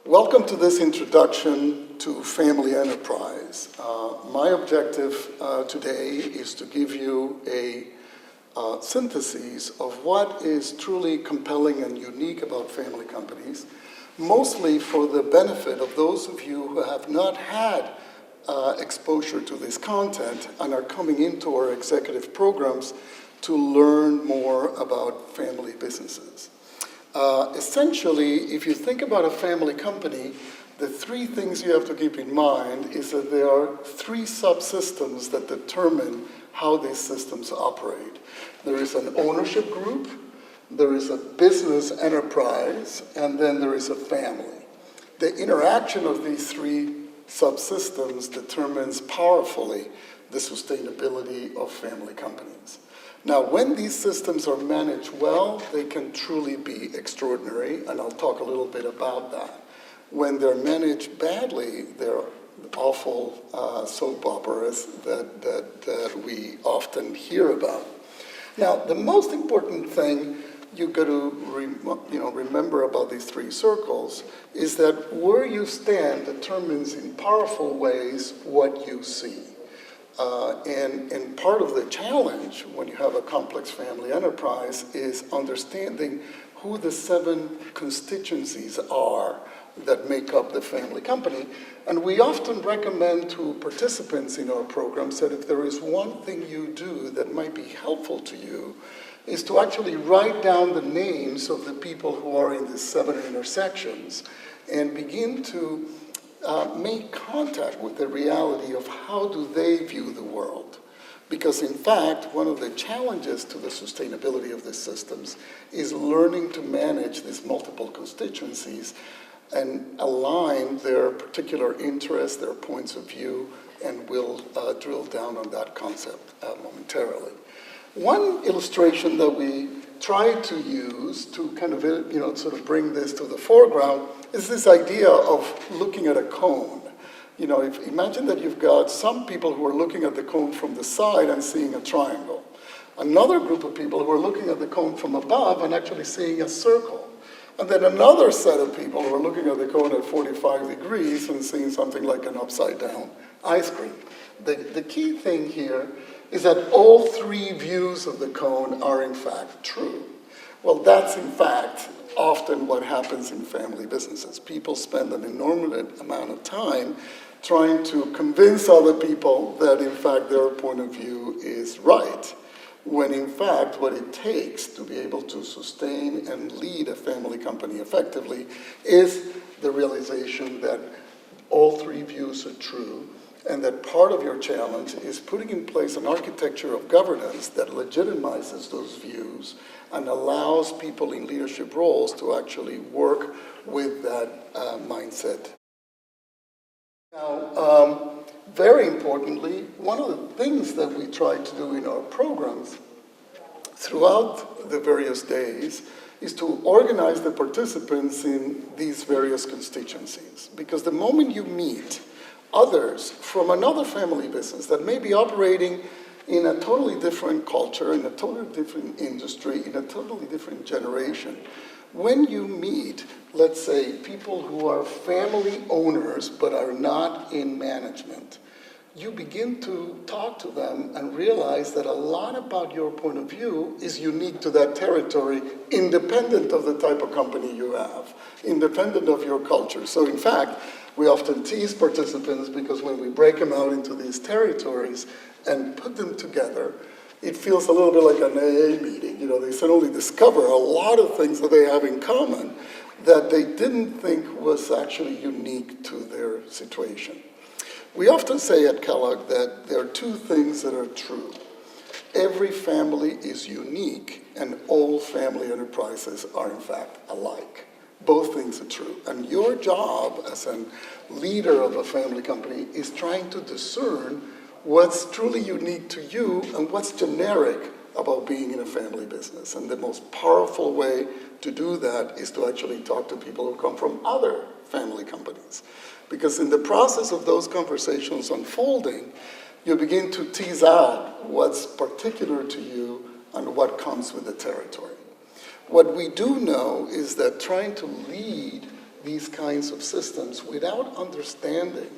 Welcome to this introduction to family enterprise. My objective today is to give you a synthesis of what is truly compelling and unique about family companies, mostly for the benefit of those of you who have not had exposure to this content and are coming into our executive programs to learn more about family businesses. Essentially, if you think about a family company, the three things you have to keep in mind is that there are three subsystems that determine how these systems operate. There is an ownership group, there is a business enterprise, and then there is a family. The interaction of these three subsystems determines powerfully the sustainability of family companies. Now, when these systems are managed well, they can truly be extraordinary, and I'll talk a little bit about that. When they're managed badly, they're awful soap operas that we often hear about. Now, the most important thing you got to remember about these three circles is that where you stand determines in powerful ways what you see. And part of the challenge when you have a complex family enterprise is understanding who the 7 constituencies are that make up the family company. And we often recommend to participants in our programs that if there is one thing you do that might be helpful to you, is to actually write down the names of the people who are in these 7 intersections and begin to make contact with the reality of how do they view the world. Because in fact, one of the challenges to the sustainability of these systems is learning to manage these multiple constituencies and align their particular interests, their points of view, and we'll drill down on that concept momentarily. One illustration that we try to use to kind of, sort of bring this to the foreground is this idea of looking at a cone. Imagine that you've got some people who are looking at the cone from the side and seeing a triangle. Another group of people who are looking at the cone from above and actually seeing a circle. And then another set of people who are looking at the cone at 45 degrees and seeing something like an upside down ice cream. The key thing here is that all 3 views of the cone are in fact true. Well, that's in fact often what happens in family businesses. People spend an enormous amount of time trying to convince other people that in fact their point of view is right, when in fact what it takes to be able to sustain and lead a family company effectively is the realization that all 3 views are true, and that part of your challenge is putting in place an architecture of governance that legitimizes those views and allows people in leadership roles to actually work with that mindset. Now, very importantly, one of the things that we try to do in our programs throughout the various days is to organize the participants in these various constituencies. Because the moment you meet others from another family business that may be operating in a totally different culture, in a totally different industry, in a totally different generation, when you meet, let's say, people who are family owners but are not in management, you begin to talk to them and realize that a lot about your point of view is unique to that territory, independent of the type of company you have, independent of your culture. So in fact, we often tease participants because when we break them out into these territories and put them together, it feels a little bit like an AA meeting. They suddenly discover a lot of things that they have in common that they didn't think was actually unique to their situation. We often say at Kellogg that there are 2 things that are true. Every family is unique, and all family enterprises are in fact alike. Both things are true. And your job as a leader of a family company is trying to discern what's truly unique to you and what's generic about being in a family business. And the most powerful way to do that is to actually talk to people who come from other family companies. Because in the process of those conversations unfolding, you begin to tease out what's particular to you and what comes with the territory. What we do know is that trying to lead these kinds of systems without understanding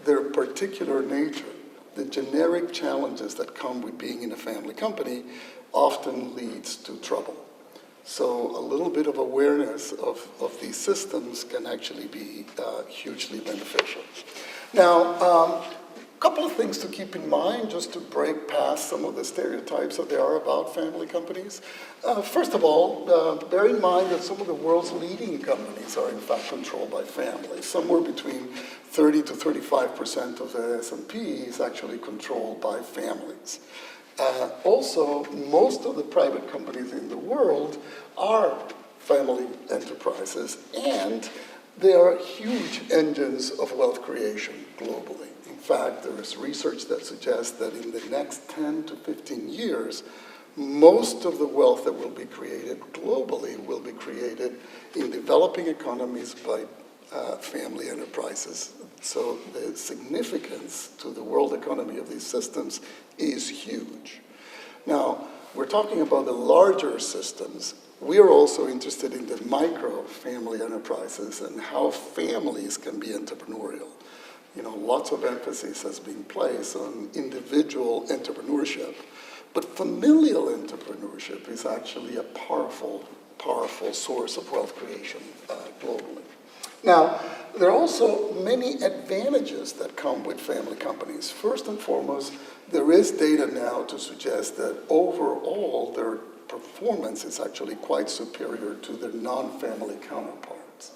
their particular nature, the generic challenges that come with being in a family company often leads to trouble. So a little bit of awareness of these systems can actually be hugely beneficial. Now, a couple of things to keep in mind just to break past some of the stereotypes that there are about family companies. First of all, bear in mind that some of the world's leading companies are in fact controlled by families. Somewhere between 30 to 35% of the S&P is actually controlled by families. Also, most of the private companies in the world are family enterprises, and they are huge engines of wealth creation globally. In fact, there is research that suggests that in the next 10 to 15 years, most of the wealth that will be created globally will be created in developing economies by family enterprises. So the significance to the world economy of these systems is huge. Now, we're talking about the larger systems. We are also interested in the micro family enterprises and how families can be entrepreneurial. You know, lots of emphasis has been placed on individual entrepreneurship, but familial entrepreneurship is actually a powerful source of wealth creation globally. Now, there are also many advantages that come with family companies. First and foremost, there is data now to suggest that overall their performance is actually quite superior to their non-family counterparts.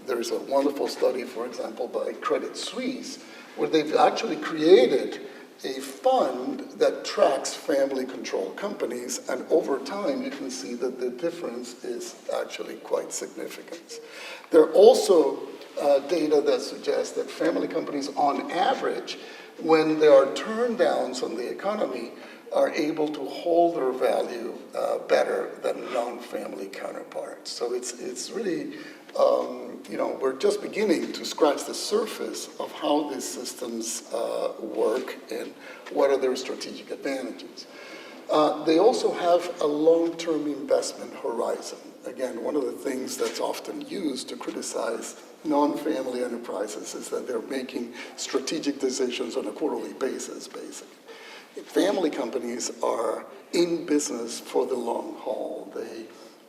There's a wonderful study, for example, by Credit Suisse, where they've actually created a fund that tracks family-controlled companies, and over time you can see that the difference is actually quite significant. There are also data that suggests that family companies, on average, when there are turndowns on the economy, are able to hold their value better than non-family counterparts. So it's really, we're just beginning to scratch the surface of how these systems work and what are their strategic advantages. They also have a long-term investment horizon. Again, one of the things that's often used to criticize non-family enterprises is that they're making strategic decisions on a quarterly basis, basically. Family companies are in business for the long haul.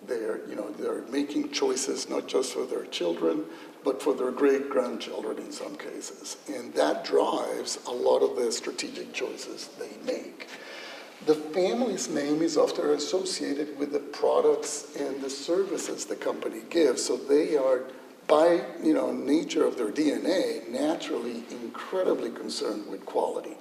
They're making choices not just for their children, but for their great-grandchildren in some cases. And that drives a lot of the strategic choices they make. The family's name is often associated with the products and the services the company gives, so they are, by nature of their DNA, naturally incredibly concerned with quality.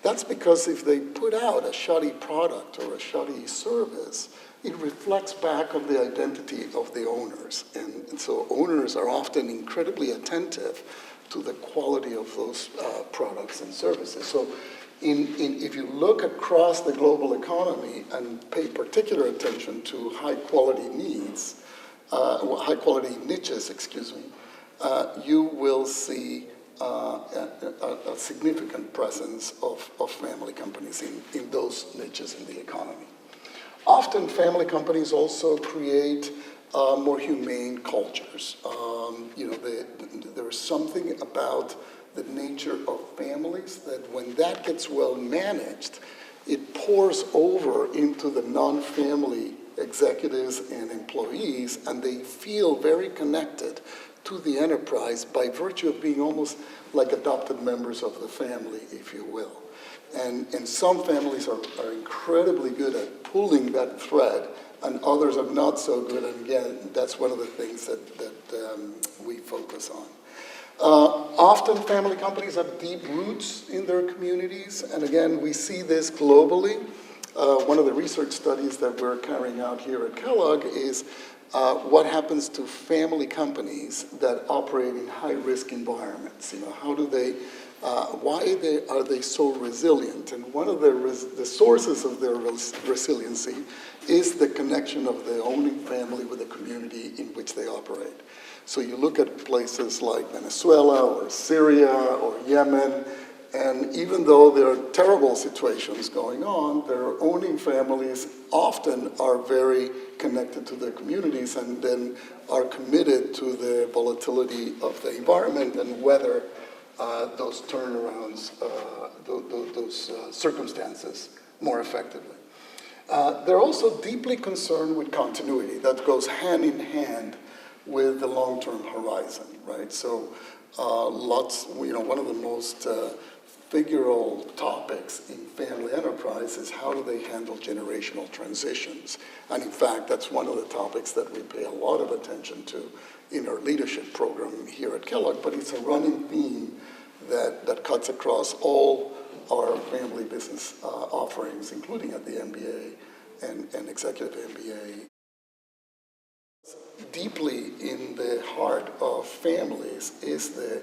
That's because if they put out a shoddy product or a shoddy service, it reflects back on the identity of the owners. And so owners are often incredibly attentive to the quality of those products and services. So if you look across the global economy and pay particular attention to high-quality niches, you will see a significant presence of family companies in those niches in the economy. Often family companies also create more humane cultures. There's something about the nature of families that when that gets well managed, it pours over into the non-family executives and employees, and they feel very connected to the enterprise by virtue of being almost like adopted members of the family, if you will. And some families are incredibly good at pulling that thread, and others are not so good. And again, that's one of the things that we focus on. Often family companies have deep roots in their communities, and again, we see this globally. One of the research studies that we're carrying out here at Kellogg is what happens to family companies that operate in high-risk environments. How do they, why are they so resilient? And one of the sources of their resiliency is the connection of the owning family with the community in which they operate. So you look at places like Venezuela or Syria or Yemen, And even though there are terrible situations going on, their owning families often are very connected to their communities and then are committed to the volatility of the environment and weather those turnarounds, those circumstances more effectively. They're also deeply concerned with continuity that goes hand in hand with the long-term horizon, right? So one of the most figural topics in family enterprise is how do they handle generational transitions. And in fact, that's one of the topics that we pay a lot of attention to in our leadership program here at Kellogg, but it's a running theme that cuts across all our family business offerings, including at the MBA and executive MBA. Deeply in the heart of families is the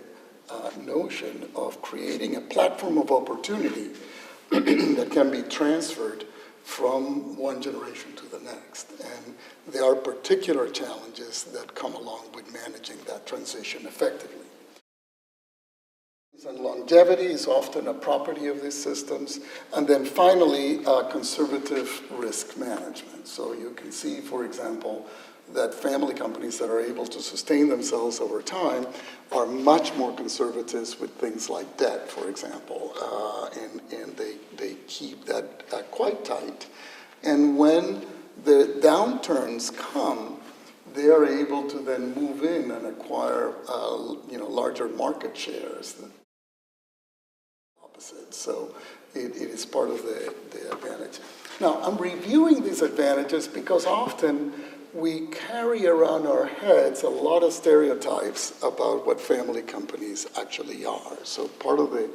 notion of creating a platform of opportunity that can be transferred from one generation to the next. And there are particular challenges that come along with managing that transition effectively. And longevity is often a property of these systems. And then finally, conservative risk management. So you can see, for example, that family companies that are able to sustain themselves over time are much more conservative with things like debt, for example, and they keep that quite tight. And when the downturns come, they are able to then move in and acquire larger market shares. Opposite. So it is part of the advantage. Now, I'm reviewing these advantages because often we carry around our heads a lot of stereotypes about what family companies actually are. So part of the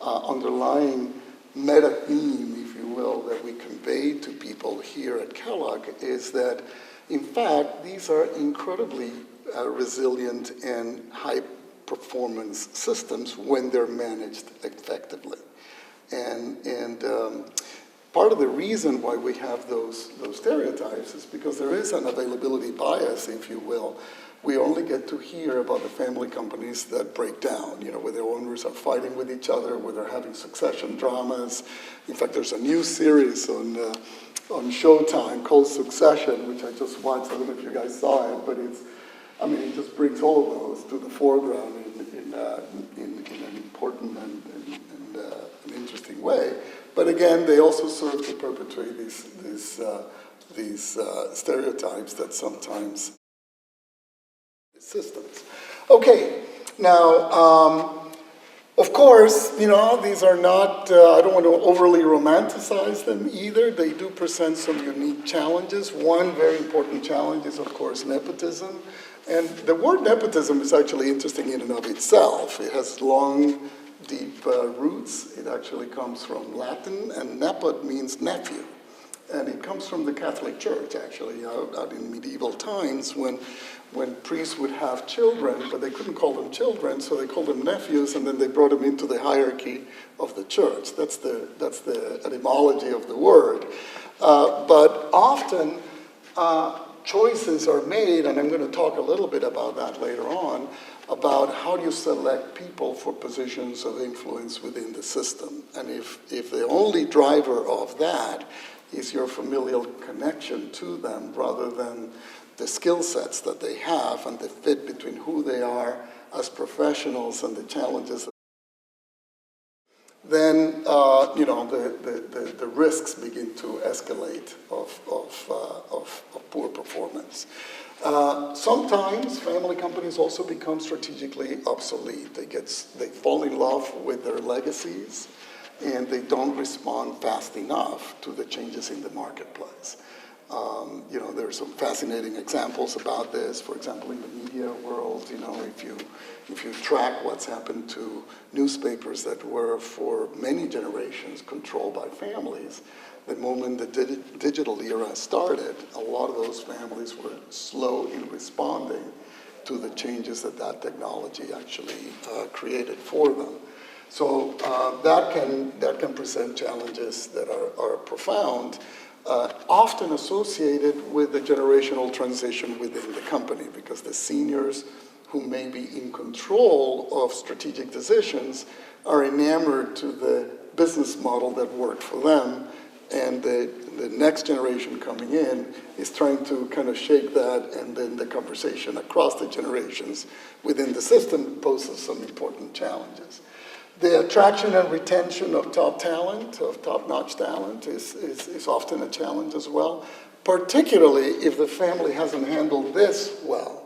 underlying meta theme, if you will, that we convey to people here at Kellogg is that, in fact, these are incredibly resilient and high performance systems when they're managed effectively. And part of the reason why we have those stereotypes is because there is an availability bias, if you will. We only get to hear about the family companies that break down, where their owners are fighting with each other, where they're having succession dramas. In fact, there's a new series on Showtime called Succession, which I just watched. I don't know if you guys saw it, but it just brings all of those to the foreground in an important and an interesting way. But again, they also serve to perpetuate these stereotypes that sometimes systems. Okay, now, of course, these are not, I don't want to overly romanticize them either. They do present some unique challenges. One very important challenge is, of course, nepotism. And the word nepotism is actually interesting in and of itself. It has long, deep roots. It actually comes from Latin, and nepot means nephew. And it comes from the Catholic Church, actually, out in medieval times when priests would have children, but they couldn't call them children, so they called them nephews, and then they brought them into the hierarchy of the church. That's the etymology of the word. But often, choices are made, and I'm going to talk a little bit about that later on, about how do you select people for positions of influence within the system. And if the only driver of that is your familial connection to them rather than the skill sets that they have and the fit between who they are as professionals and the challenges, then the risks begin to escalate of poor performance. Sometimes family companies also become strategically obsolete. They fall in love with their legacies, and they don't respond fast enough to the changes in the marketplace. There are some fascinating examples about this. For example, in the media world, if you track what's happened to newspapers that were for many generations controlled by families, the moment the digital era started, a lot of those families were slow in responding to the changes that technology actually created for them. So that can present challenges that are profound, often associated with the generational transition within the company, because the seniors who may be in control of strategic decisions are enamored to the business model that worked for them, and the next generation coming in is trying to kind of shake that, and then the conversation across the generations within the system poses some important challenges. The attraction and retention of top talent, of top-notch talent, is often a challenge as well, particularly if the family hasn't handled this well.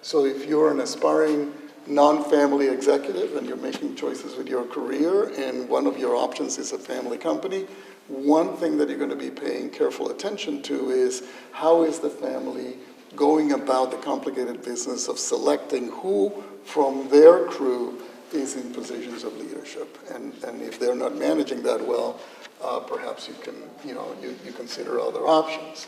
So if you're an aspiring non-family executive and you're making choices with your career and one of your options is a family company, one thing that you're going to be paying careful attention to is how is the family going about the complicated business of selecting who from their crew is in positions of leadership. And if they're not managing that well, perhaps you can, you consider other options.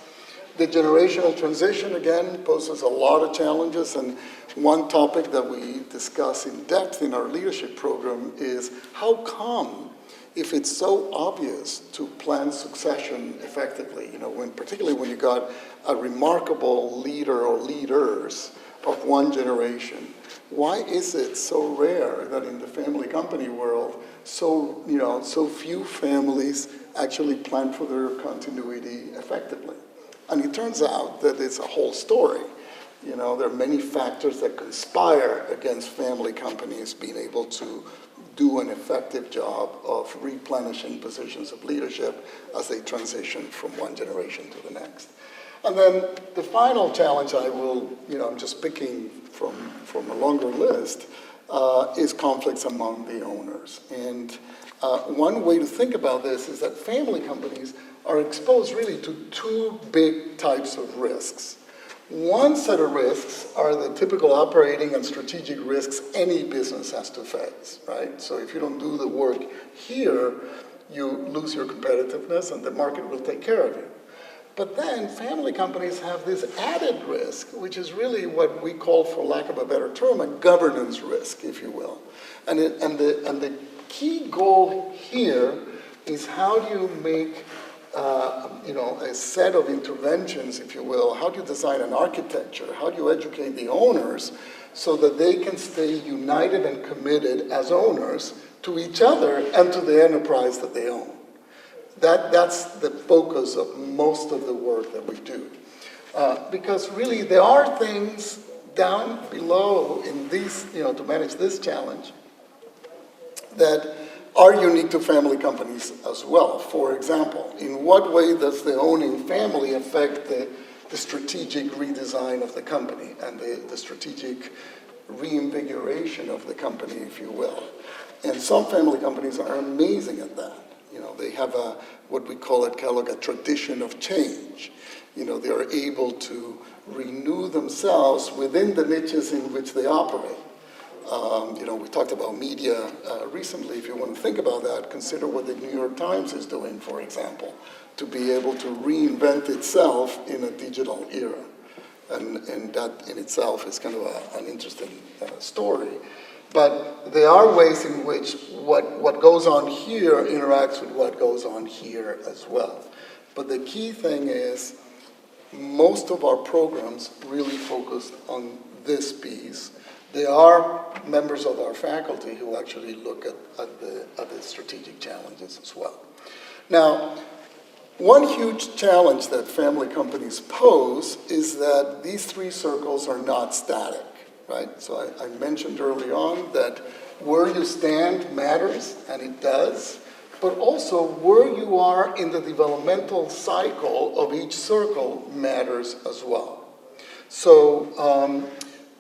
The generational transition, again, poses a lot of challenges, and one topic that we discuss in depth in our leadership program is how come, if it's so obvious to plan succession effectively, particularly when you got a remarkable leader or leaders of one generation, why is it so rare that in the family company world, so few families actually plan for their continuity effectively? And it turns out that it's a whole story. There are many factors that conspire against family companies being able to do an effective job of replenishing positions of leadership as they transition from one generation to the next. And then the final challenge I'm just picking from a longer list, is conflicts among the owners. And one way to think about this is that family companies are exposed really to two big types of risks. One set of risks are the typical operating and strategic risks any business has to face, right? So if you don't do the work here, you lose your competitiveness and the market will take care of you. But then family companies have this added risk, which is really what we call, for lack of a better term, a governance risk, if you will. And the key goal here is how do you make a set of interventions, if you will, how do you design an architecture, how do you educate the owners so that they can stay united and committed as owners to each other and to the enterprise that they own. That's the focus of most of the work that we do. Because really there are things down below in these, to manage this challenge that are unique to family companies as well. For example, in what way does the owning family affect the strategic redesign of the company and the strategic reinvigoration of the company, if you will? And some family companies are amazing at that. They have what we call at Kellogg a tradition of change. They are able to renew themselves within the niches in which they operate. We talked about media recently. If you want to think about that, consider what the New York Times is doing, for example, to be able to reinvent itself in a digital era. And that in itself is kind of an interesting story. But there are ways in which what goes on here interacts with what goes on here as well. But the key thing is most of our programs really focus on this piece. There are members of our faculty who actually look at the strategic challenges as well. Now, one huge challenge that family companies pose is that these three circles are not static, right? So I mentioned early on that where you stand matters, and it does, but also where you are in the developmental cycle of each circle matters as well. So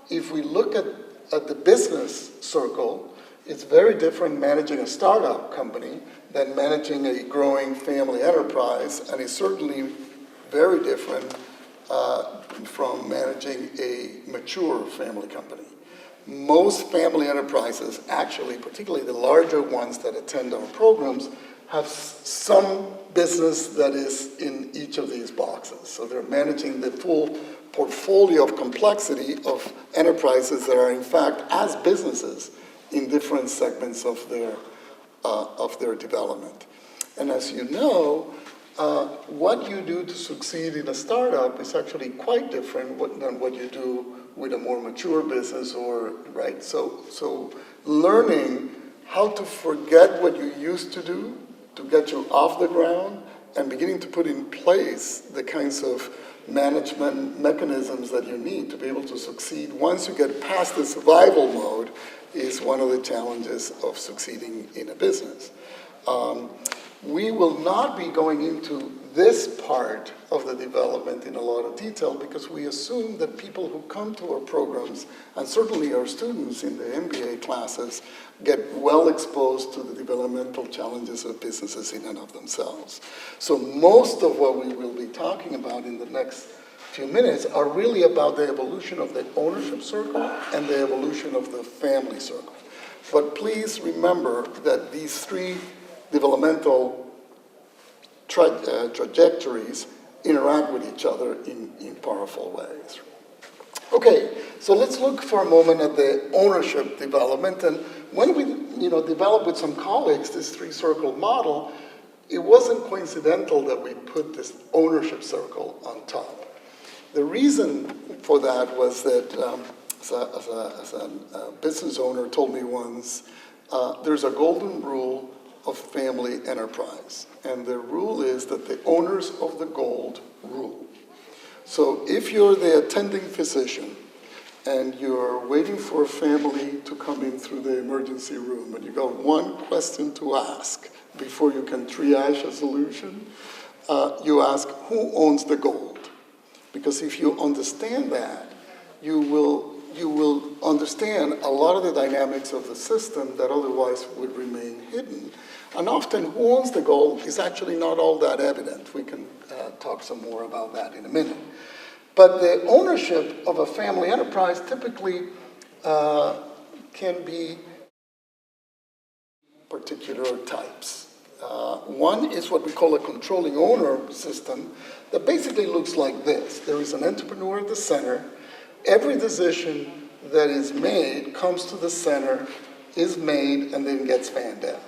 if we look at the business circle, it's very different managing a startup company than managing a growing family enterprise, and it's certainly very different from managing a mature family company. Most family enterprises, actually, particularly the larger ones that attend our programs, have some business that is in each of these boxes. So they're managing the full portfolio of complexity of enterprises that are, in fact, as businesses in different segments of their development. And as you know, what you do to succeed in a startup is actually quite different than what you do with a more mature business, or right. So learning how to forget what you used to do to get you off the ground, and beginning to put in place the kinds of management mechanisms that you need to be able to succeed once you get past the survival mode is one of the challenges of succeeding in a business. We will not be going into this part of the development in a lot of detail because we assume that people who come to our programs, and certainly our students in the MBA classes, get well exposed to the developmental challenges of businesses in and of themselves. So most of what we will be talking about in the next few minutes are really about the evolution of the ownership circle and the evolution of the family circle. But please remember that these three developmental trajectories interact with each other in powerful ways. Okay, so let's look for a moment at the ownership development. And when we developed with some colleagues this three-circle model, it wasn't coincidental that we put this ownership circle on top. The reason for that was that, as a business owner told me once, there's a golden rule of family enterprise. And the rule is that the owners of the gold rule. So if you're the attending physician and you're waiting for a family to come in through the emergency room and you got one question to ask before you can triage a solution, you ask, who owns the gold? Because if you understand that, you will understand a lot of the dynamics of the system that otherwise would remain hidden. And often who owns the gold is actually not all that evident. We can talk some more about that in a minute. But the ownership of a family enterprise typically can be particular types. One is what we call a controlling owner system that basically looks like this. There is an entrepreneur at the center. Every decision that is made comes to the center, is made, and then gets fanned out.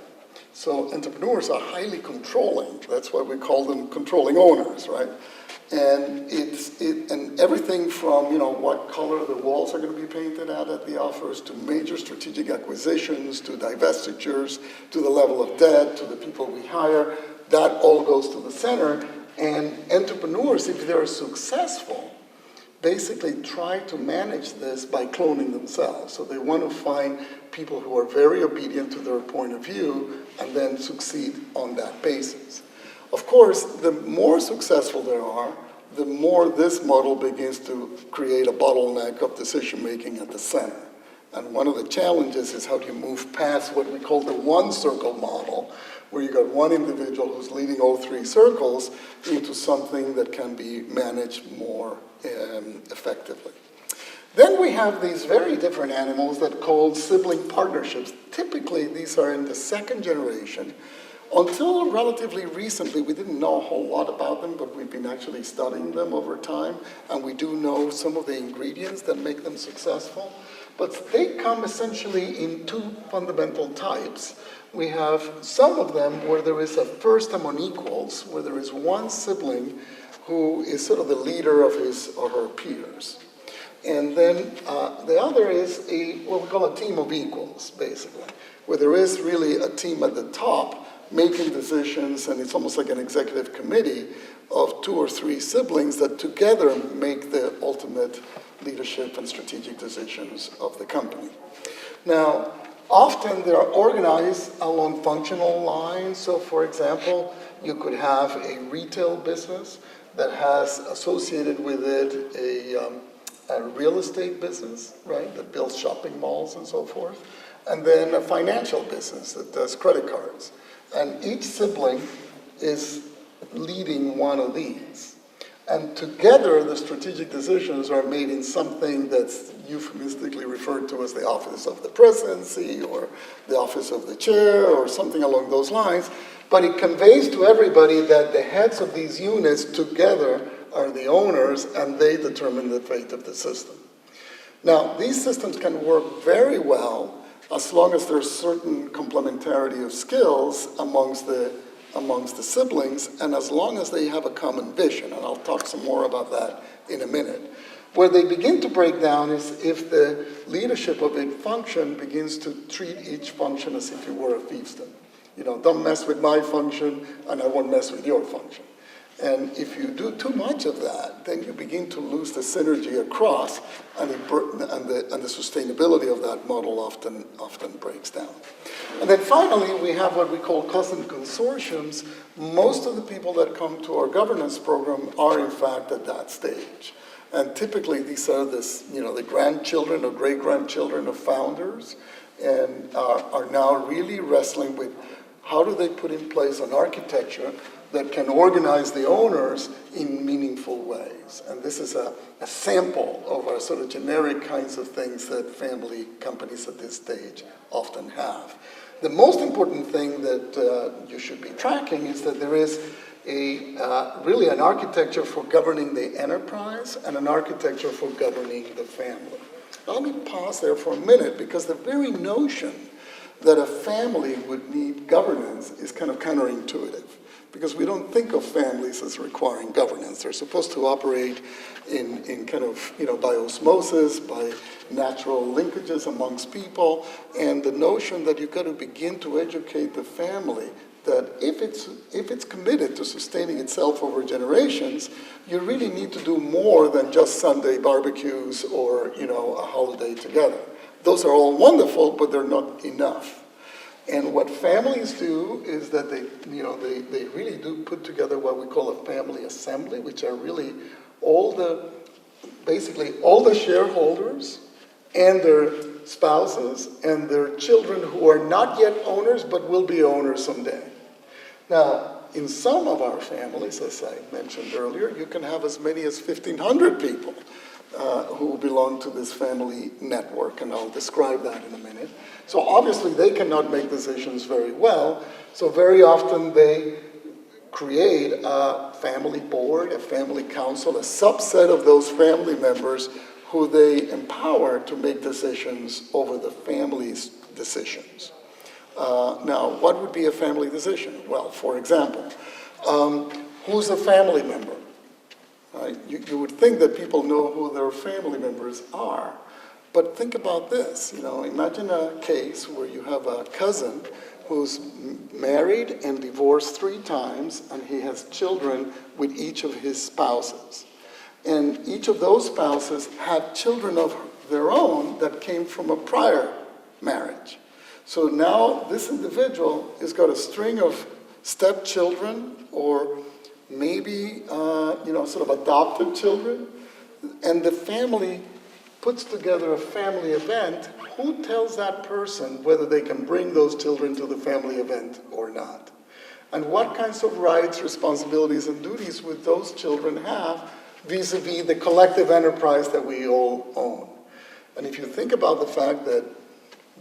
So entrepreneurs are highly controlling. That's why we call them controlling owners, right? And and everything from what color the walls are going to be painted at the office, to major strategic acquisitions, to divestitures, to the level of debt, to the people we hire, that all goes to the center. And entrepreneurs, if they're successful, basically try to manage this by cloning themselves. So they want to find people who are very obedient to their point of view and then succeed on that basis. Of course, the more successful they are, the more this model begins to create a bottleneck of decision-making at the center. And one of the challenges is how do you move past what we call the one-circle model, where you got one individual who's leading all three circles, into something that can be managed more effectively. Then we have these very different animals that are called sibling partnerships. Typically, these are in the second generation. Until relatively recently, we didn't know a whole lot about them, but we've been actually studying them over time, and we do know some of the ingredients that make them successful. But they come essentially in two fundamental types. We have some of them where there is a first among equals, where there is one sibling who is sort of the leader of his or her peers. And then the other is what we call a team of equals, basically, where there is really a team at the top making decisions, and it's almost like an executive committee of two or three siblings that together make the ultimate leadership and strategic decisions of the company. Now, often they are organized along functional lines. So, for example, you could have a retail business that has associated with it a real estate business, right, that builds shopping malls and so forth, and then a financial business that does credit cards. And each sibling is leading one of these. And together, the strategic decisions are made in something that's euphemistically referred to as the office of the presidency or the office of the chair or something along those lines. But it conveys to everybody that the heads of these units together are the owners, and they determine the fate of the system. Now, these systems can work very well as long as there's certain complementarity of skills amongst the siblings, and as long as they have a common vision, and I'll talk some more about that in a minute. Where they begin to break down is if the leadership of a function begins to treat each function as if it were a fiefdom. You know, don't mess with my function, and I won't mess with your function. And if you do too much of that, then you begin to lose the synergy across, and the sustainability of that model often breaks down. And then finally, we have what we call cousin consortiums. Most of the people that come to our governance program are, in fact, at that stage. And typically, these are the grandchildren or great-grandchildren of founders, and are now really wrestling with how do they put in place an architecture that can organize the owners in meaningful ways. And this is a sample of our sort of generic kinds of things that family companies at this stage often have. The most important thing that you should be tracking is that there is really an architecture for governing the enterprise and an architecture for governing the family. Now, let me pause there for a minute, because the very notion that a family would need governance is kind of counterintuitive, because we don't think of families as requiring governance. They're supposed to operate in kind of, by osmosis, by natural linkages amongst people, and the notion that you've got to begin to educate the family that if it's committed to sustaining itself over generations, you really need to do more than just Sunday barbecues or, a holiday together. Those are all wonderful, but they're not enough. And what families do is that they really do put together what we call a family assembly, which are really basically all the shareholders and their spouses and their children who are not yet owners but will be owners someday. Now, in some of our families, as I mentioned earlier, you can have as many as 1,500 people who belong to this family network, and I'll describe that in a minute. So obviously they cannot make decisions very well, so very often they create a family board, a family council, a subset of those family members who they empower to make decisions over the family's decisions. Now, what would be a family decision? Well, for example, who's a family member? Right? You would think that people know who their family members are, but think about this. Imagine a case where you have a cousin who's married and divorced 3 times, and he has children with each of his spouses. And each of those spouses had children of their own that came from a prior marriage. So now this individual has got a string of stepchildren, or maybe, sort of adopted children, and the family puts together a family event. Who tells that person whether they can bring those children to the family event or not? And what kinds of rights, responsibilities, and duties would those children have vis-a-vis the collective enterprise that we all own? And if you think about the fact that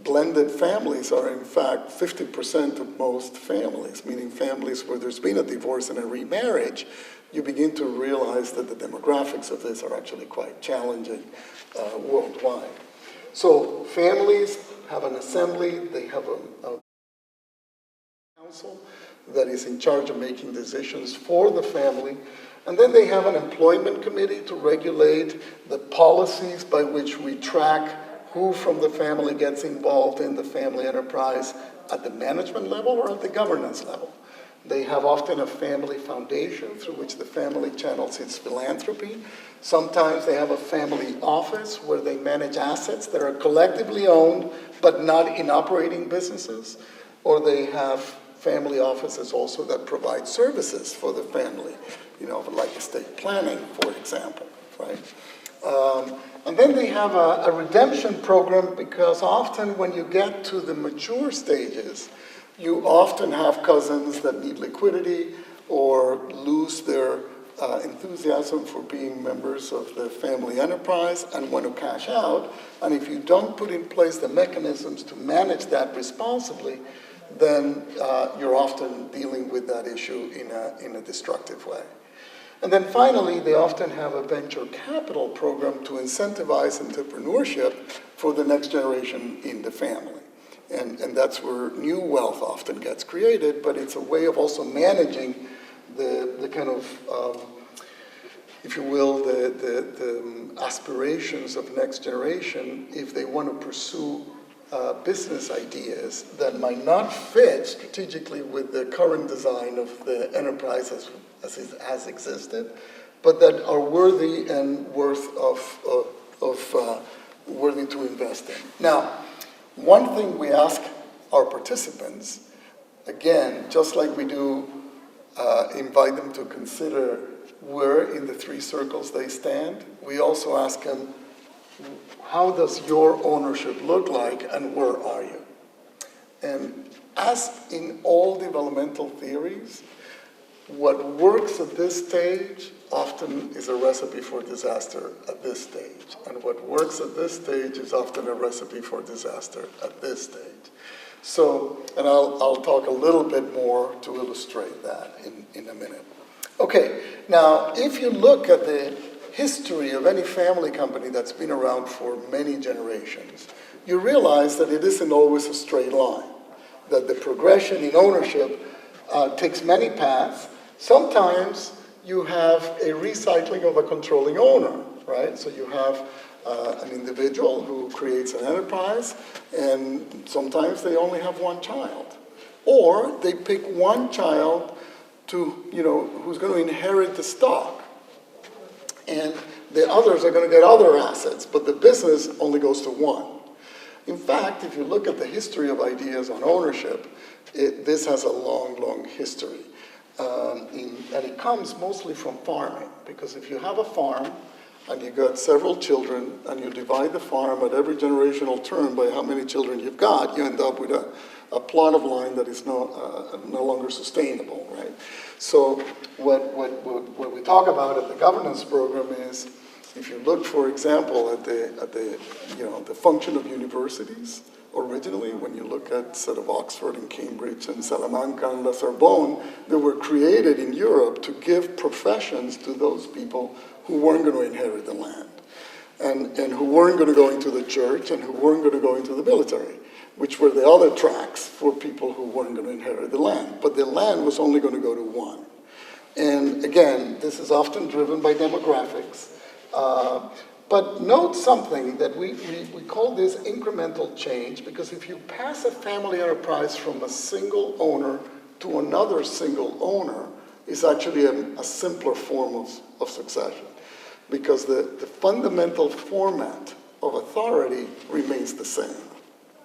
blended families are in fact 50% of most families, meaning families where there's been a divorce and a remarriage, you begin to realize that the demographics of this are actually quite challenging worldwide. So families have an assembly, they have a council that is in charge of making decisions for the family, and then they have an employment committee to regulate the policies by which we track who from the family gets involved in the family enterprise at the management level or at the governance level. They have often a family foundation through which the family channels its philanthropy. Sometimes they have a family office where they manage assets that are collectively owned but not in operating businesses. Or they have family offices also that provide services for the family, like estate planning, for example, right? And then they have a redemption program, because often when you get to the mature stages, you often have cousins that need liquidity or lose their enthusiasm for being members of the family enterprise and want to cash out. And if you don't put in place the mechanisms to manage that responsibly, then you're often dealing with that issue in a destructive way. And then finally, they often have a venture capital program to incentivize entrepreneurship for the next generation in the family. And that's where new wealth often gets created, but it's a way of also managing the kind of if you will, the aspirations of next generation if they want to pursue business ideas that might not fit strategically with the current design of the enterprise as it has existed, but that are worthy and worthy to invest in. Now, one thing we ask our participants, again, just like we do invite them to consider where in the three circles they stand, we also ask them, how does your ownership look like and where are you? And as in all developmental theories, what works at this stage often is a recipe for disaster at this stage. And what works at this stage is often a recipe for disaster at this stage. So, and I'll talk a little bit more to illustrate that in a minute. Okay, now if you look at the history of any family company that's been around for many generations, you realize that it isn't always a straight line, that the progression in ownership takes many paths. Sometimes you have a recycling of a controlling owner, right? So you have an individual who creates an enterprise, and sometimes they only have one child. Or they pick one child to, who's going to inherit the stock. And the others are going to get other assets, but the business only goes to one. In fact, if you look at the history of ideas on ownership, this has a long, long history. And it comes mostly from farming, because if you have a farm and you've got several children and you divide the farm at every generational turn by how many children you've got, you end up with a plot of land that is no longer sustainable, right? So what we talk about at the governance program is, if you look, for example, at the function of universities, originally, when you look at sort of Oxford and Cambridge and Salamanca and La Sorbonne, they were created in Europe to give professions to those people who weren't going to inherit the land, and who weren't going to go into the church, and who weren't going to go into the military, which were the other tracks for people who weren't going to inherit the land. But the land was only going to go to one. And again, this is often driven by demographics. But note something, that we call this incremental change, because if you pass a family enterprise from a single owner to another single owner, it's actually a simpler form of succession, because the fundamental format of authority remains the same,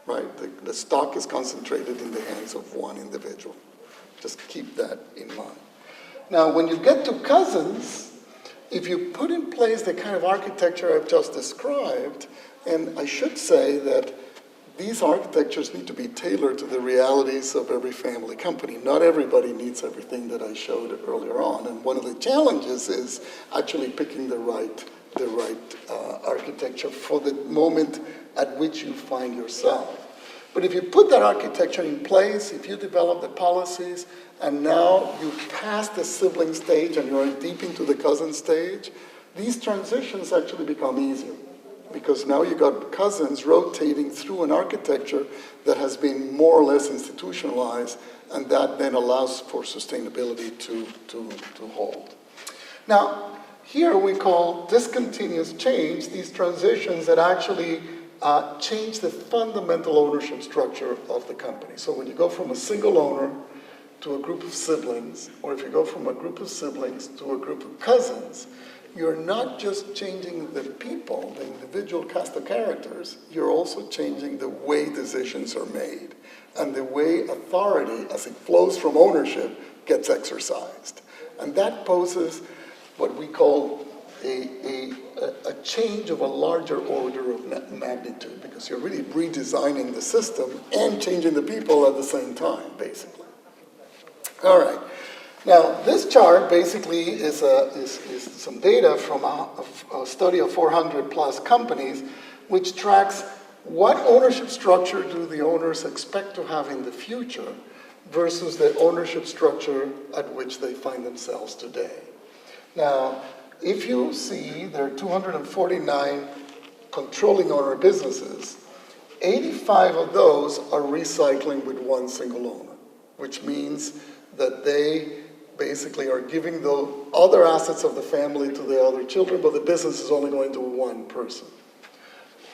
right? The stock is concentrated in the hands of one individual. Just keep that in mind. Now, when you get to cousins, if you put in place the kind of architecture I've just described, and I should say that these architectures need to be tailored to the realities of every family company. Not everybody needs everything that I showed earlier on, and one of the challenges is actually picking the right architecture for the moment at which you find yourself. But if you put that architecture in place, if you develop the policies, and now you pass the sibling stage and you're deep into the cousin stage, these transitions actually become easier, because now you got cousins rotating through an architecture that has been more or less institutionalized, and that then allows for sustainability to hold. Now, here we call discontinuous change these transitions that actually change the fundamental ownership structure of the company. So when you go from a single owner to a group of siblings, or if you go from a group of siblings to a group of cousins, you're not just changing the people, the individual cast of characters, you're also changing the way decisions are made and the way authority, as it flows from ownership, gets exercised. And that poses what we call a change of a larger order of magnitude, because you're really redesigning the system and changing the people at the same time, basically. All right. Now, this chart basically is some data from a study of 400 plus companies, which tracks what ownership structure do the owners expect to have in the future versus the ownership structure at which they find themselves today. Now, if you see there are 249 controlling owner businesses, 85 of those are recycling with one single owner, which means that they basically are giving the other assets of the family to the other children, but the business is only going to one person.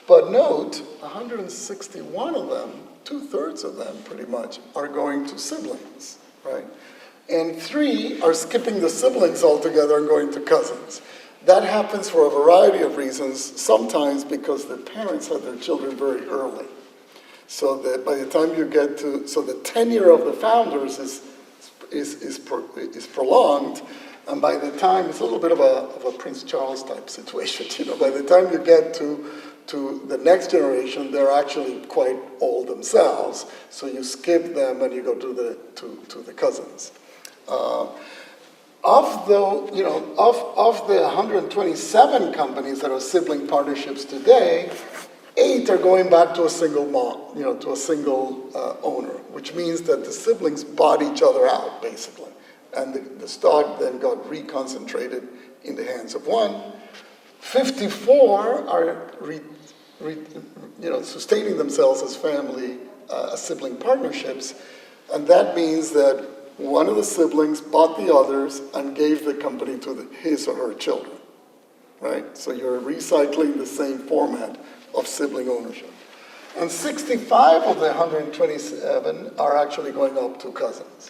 But note, 161 of them, 2/3 of them pretty much, are going to siblings, right? And 3 are skipping the siblings altogether and going to cousins. That happens for a variety of reasons, sometimes because the parents had their children very early. So that by the time you get to, so the tenure of the founders is prolonged, and by the time, it's a little bit of a Prince Charles type situation, you know, by the time you get to the next generation, they're actually quite old themselves, so you skip them and you go to the cousins. Of the 127 companies that are sibling partnerships today, 8 are going back to a single mom, you know, to a single owner, which means that the siblings bought each other out, basically. And the stock then got reconcentrated in the hands of one. 54 are sustaining themselves as family, sibling partnerships, and that means that one of the siblings bought the others and gave the company to his or her children, right? So you're recycling the same format of sibling ownership. And 65 of the 127 are actually going up to cousins.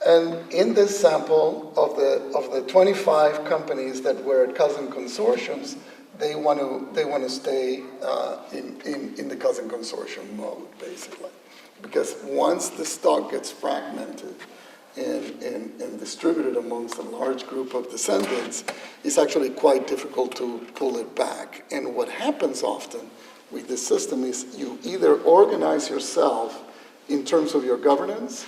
And in this sample of the 25 companies that were at cousin consortiums, they want to stay in the cousin consortium mode, basically. Because once the stock gets fragmented and distributed amongst a large group of descendants, it's actually quite difficult to pull it back. And what happens often with this system is you either organize yourself in terms of your governance,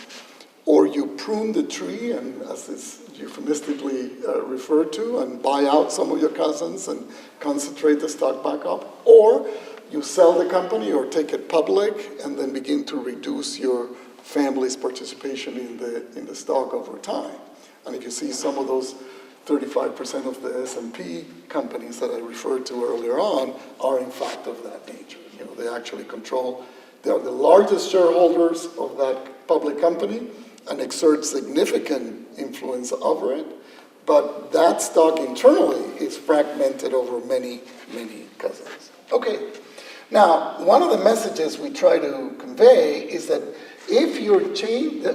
or you prune the tree, and as is euphemistically referred to, and buy out some of your cousins and concentrate the stock back up, or you sell the company or take it public and then begin to reduce your family's participation in the stock over time. And if you see some of those 35% of the S&P companies that I referred to earlier on are in fact of that nature. You know, they actually control, they are the largest shareholders of that public company and exert significant influence over it, but that stock internally is fragmented over many, many cousins. Okay, now one of the messages we try to convey is that if you're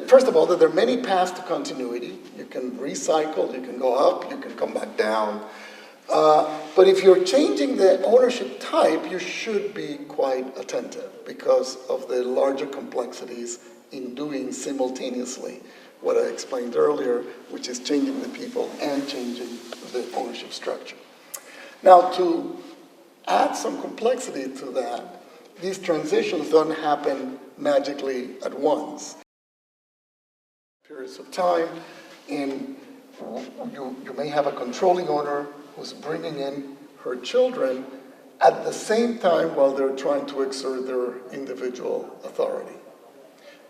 first of all, that there are many paths to continuity. You can recycle, you can go up, you can come back down. But if you're changing the ownership type, you should be quite attentive because of the larger complexities in doing simultaneously what I explained earlier, which is changing the people and changing the ownership structure. Now, to add some complexity to that, these transitions don't happen magically at once. Periods of time, and you may have a controlling owner who's bringing in her children at the same time while they're trying to exert their individual authority.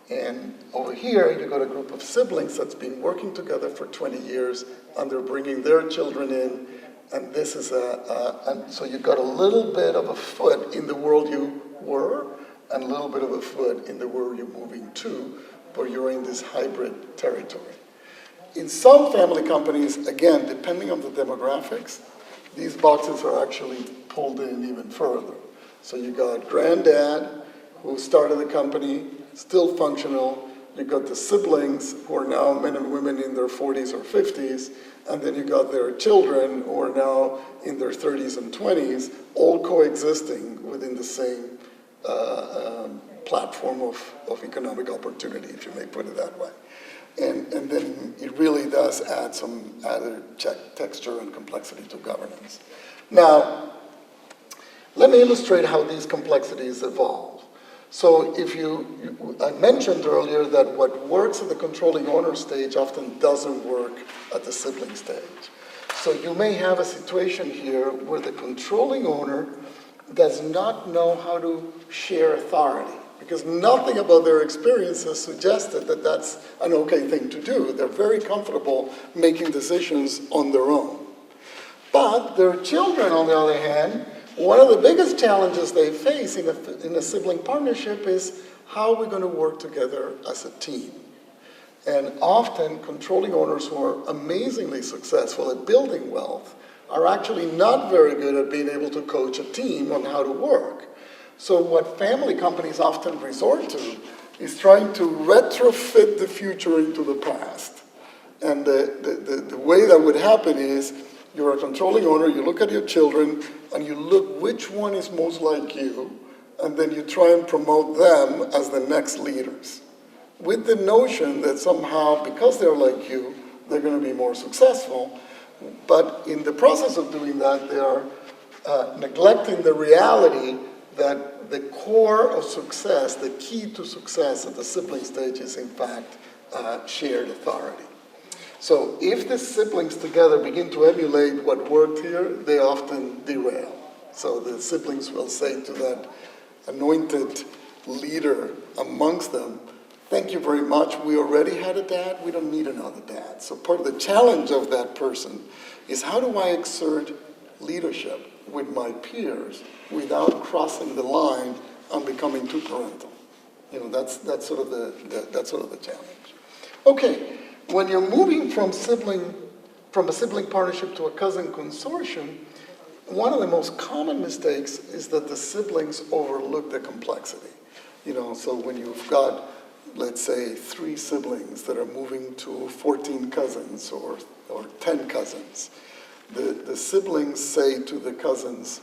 And over here, you got a group of siblings that's been working together for 20 years, and they're bringing their children in, and this is and so you got a little bit of a foot in the world you were, and a little bit of a foot in the world you're moving to, but you're in this hybrid territory. In some family companies, again, depending on the demographics, these boxes are actually pulled in even further. So you got granddad, who started the company, still functional. You got the siblings, who are now men and women in their 40s or 50s, and then you got their children, who are now in their 30s and 20s, all coexisting within the same platform of economic opportunity, if you may put it that way. And then it really does add some added texture and complexity to governance. Now, let me illustrate how these complexities evolve. So I mentioned earlier that what works at the controlling owner stage often doesn't work at the sibling stage. So you may have a situation here where the controlling owner does not know how to share authority, because nothing about their experiences suggested that that's an okay thing to do. They're very comfortable making decisions on their own. But their children, on the other hand, one of the biggest challenges they face in a sibling partnership is how we're going to work together as a team. And often, controlling owners who are amazingly successful at building wealth are actually not very good at being able to coach a team on how to work. So what family companies often resort to is trying to retrofit the future into the past. And the way that would happen is, you're a controlling owner, you look at your children, and you look which one is most like you, and then you try and promote them as the next leaders, with the notion that somehow, because they're like you, they're going to be more successful. But in the process of doing that, they are neglecting the reality that the core of success, the key to success at the sibling stage is, in fact, shared authority. So if the siblings together begin to emulate what worked here, they often derail. So the siblings will say to that anointed leader amongst them, thank you very much, we already had a dad, we don't need another dad. So part of the challenge of that person is, how do I exert leadership with my peers without crossing the line and becoming too parental? You know, that's sort of the challenge. Okay, when you're moving from a sibling partnership to a cousin consortium, one of the most common mistakes is that the siblings overlook the complexity. You know, so when you've got, let's say, 3 siblings that are moving to 14 cousins or 10 cousins, the siblings say to the cousins,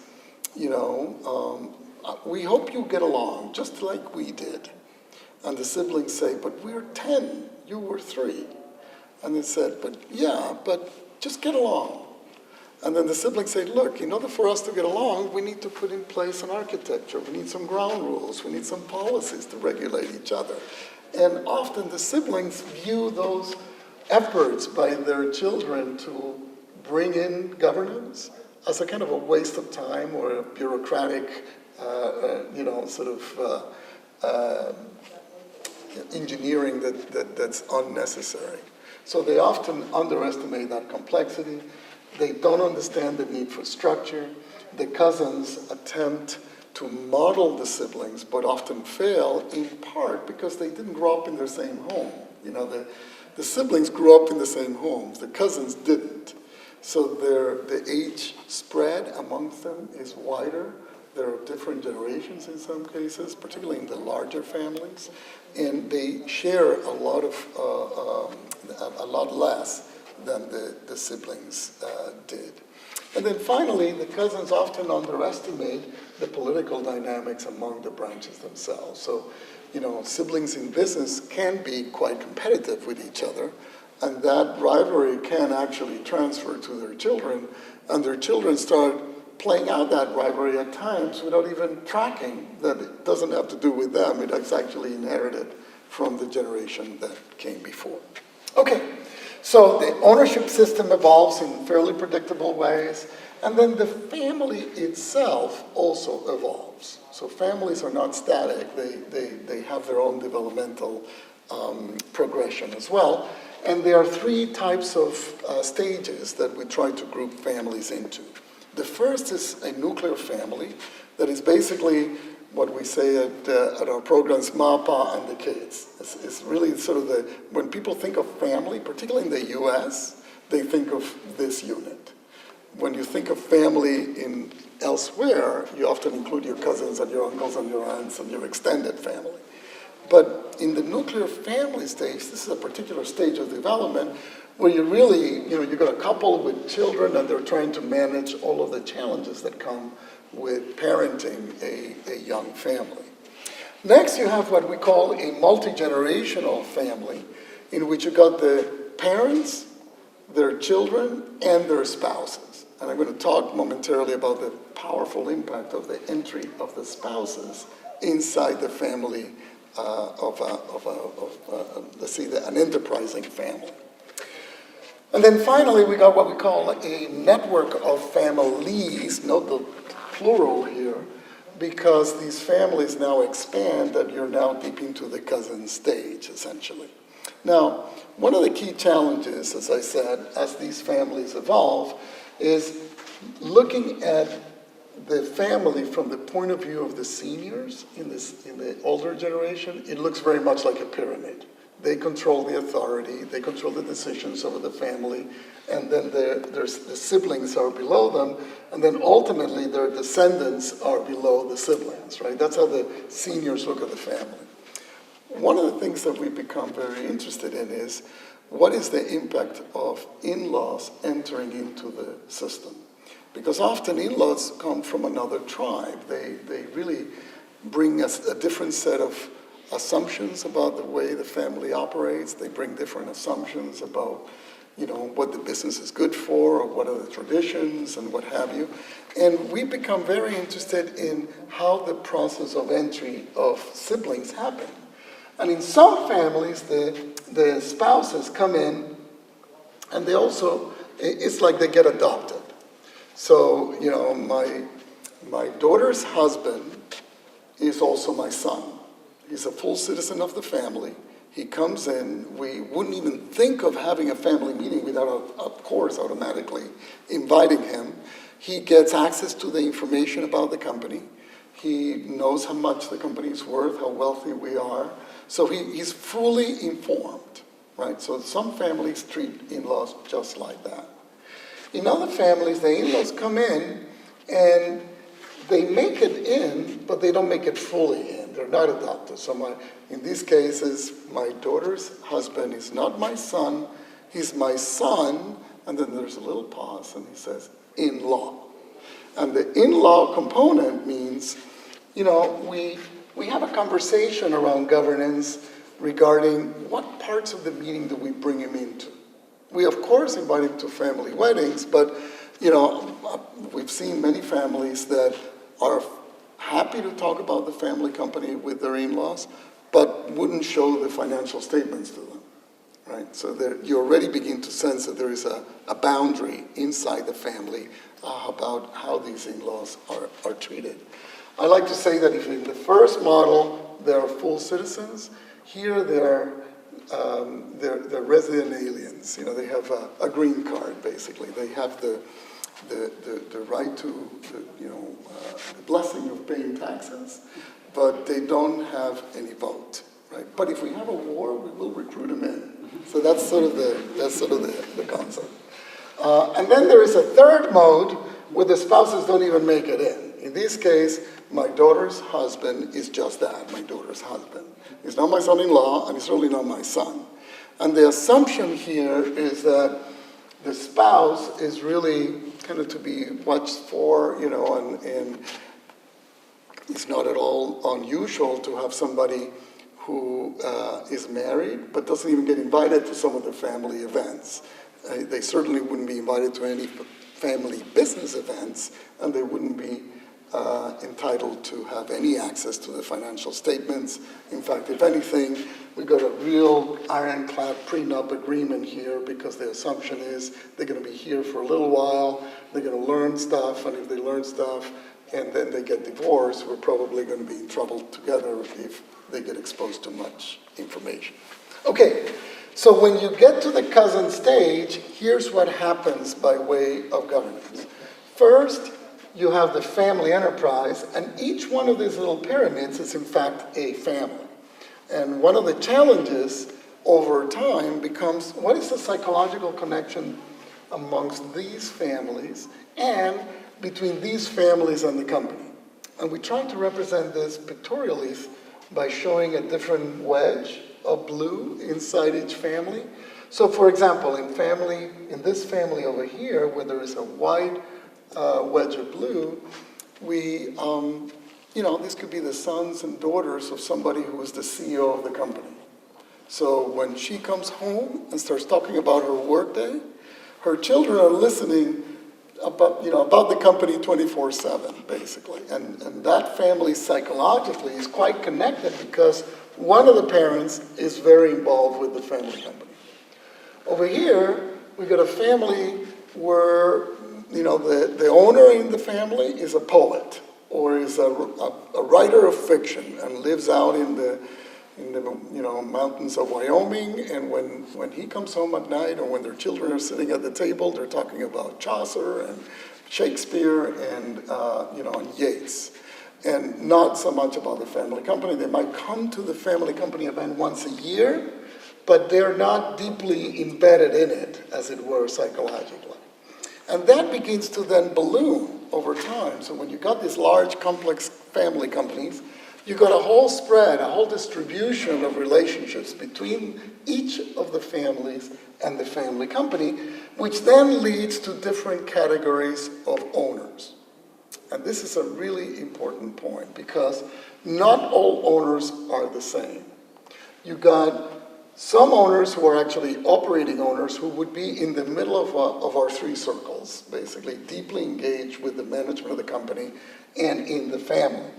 you know, we hope you get along just like we did. And the siblings say, but we're 10, you were 3. And they said, but just get along. And then the siblings say, look, in order for us to get along, we need to put in place an architecture. We need some ground rules. We need some policies to regulate each other. And often the siblings view those efforts by their children to bring in governance as a kind of a waste of time or a bureaucratic, engineering that's unnecessary. So they often underestimate that complexity. They don't understand the need for structure. The cousins attempt to model the siblings, but often fail, in part because they didn't grow up in their same home. You know, the siblings grew up in the same homes. The cousins didn't. So the age spread amongst them is wider. There are different generations in some cases, particularly in the larger families, and they share a lot less than the siblings did. And then finally, the cousins often underestimate the political dynamics among the branches themselves. So, you know, siblings in business can be quite competitive with each other, and that rivalry can actually transfer to their children, and their children start playing out that rivalry at times without even tracking that it doesn't have to do with them. It is actually inherited from the generation that came before. Okay, so the ownership system evolves in fairly predictable ways, and then the family itself also evolves. So families are not static. They have their own developmental progression as well. And there are 3 types of stages that we try to group families into. The first is a nuclear family that is basically what we say at our programs, Mapa and the kids. It's really sort of when people think of family, particularly in the US, they think of this unit. When you think of family elsewhere, you often include your cousins and your uncles and your aunts and your extended family. But in the nuclear family stage, this is a particular stage of development where you really, you've got a couple with children and they're trying to manage all of the challenges that come with parenting a young family. Next, you have what we call a multi-generational family, in which you've got the parents, their children, and their spouses. And I'm going to talk momentarily about the powerful impact of the entry of the spouses inside the family an enterprising family. And then finally, we got what we call a network of families, note the plural here, because these families now expand and you're now deep into the cousin stage, essentially. Now, one of the key challenges, as I said, as these families evolve, is looking at the family from the point of view of the seniors in the older generation. It looks very much like a pyramid. They control the authority, they control the decisions over the family, and then the siblings are below them, and then ultimately their descendants are below the siblings, right? That's how the seniors look at the family. One of the things that we've become very interested in is what is the impact of in-laws entering into the system? Because often in-laws come from another tribe. They really bring us a different set of assumptions about the way the family operates. They bring different assumptions about, what the business is good for, or what are the traditions, and what have you. And we become very interested in how the process of entry of siblings happen. And in some families, the spouses come in, and they also, it's like they get adopted. So, my daughter's husband is also my son. He's a full citizen of the family. He comes in. We wouldn't even think of having a family meeting without, of course, automatically inviting him. He gets access to the information about the company. He knows how much the company is worth, how wealthy we are. So he's fully informed, right? So some families treat in-laws just like that. In other families, the in-laws come in and they make it in, but they don't make it fully in. They're not adopted. So in these cases, my daughter's husband is not my son. He's my son. And then there's a little pause, and he says, in-law. And the in-law component means, we have a conversation around governance regarding what parts of the meeting do we bring him into. We, of course, invite him to family weddings, but, we've seen many families that are happy to talk about the family company with their in-laws, but wouldn't show the financial statements to them, right? So you already begin to sense that there is a boundary inside the family about how these in-laws are treated. I like to say that if in the first model, they're full citizens, here they're resident aliens. They have a green card, basically. They have the right to, the blessing of paying taxes, but they don't have any vote, right? But if we have a war, we will recruit them in. So that's sort of the concept. And then there is a third mode where the spouses don't even make it in. In this case, my daughter's husband is just that, my daughter's husband. He's not my son-in-law, and he's certainly not my son. And the assumption here is that the spouse is really kind of to be watched for, and it's not at all unusual to have somebody who is married but doesn't even get invited to some of the family events. They certainly wouldn't be invited to any family business events, and they wouldn't be entitled to have any access to the financial statements. In fact, if anything, we've got a real ironclad prenup agreement here because the assumption is they're going to be here for a little while, they're going to learn stuff, and if they learn stuff and then they get divorced, we're probably going to be in trouble together if they get exposed to much information. Okay, so when you get to the cousin stage, here's what happens by way of governance. First, you have the family enterprise, and each one of these little pyramids is in fact a family. And one of the challenges over time becomes, what is the psychological connection amongst these families and between these families and the company? And we try to represent this pictorially by showing a different wedge of blue inside each family. So for example, in this family over here, where there is a white wedge of blue, this could be the sons and daughters of somebody who is the CEO of the company. So when she comes home and starts talking about her workday, her children are listening about the company 24/7, basically. And that family psychologically is quite connected because one of the parents is very involved with the family company. Over here, we've got a family where the owner in the family is a poet or is a writer of fiction and lives out in the mountains of Wyoming. And when he comes home at night or when their children are sitting at the table, they're talking about Chaucer and Shakespeare and Yeats, and not so much about the family company. They might come to the family company event once a year, but they're not deeply embedded in it, as it were, psychologically. And that begins to then balloon over time. So when you got these large, complex family companies, you got a whole spread, a whole distribution of relationships between each of the families and the family company, which then leads to different categories of owners. And this is a really important point, because not all owners are the same. You got some owners who are actually operating owners who would be in the middle of our three circles, basically deeply engaged with the management of the company and in the family.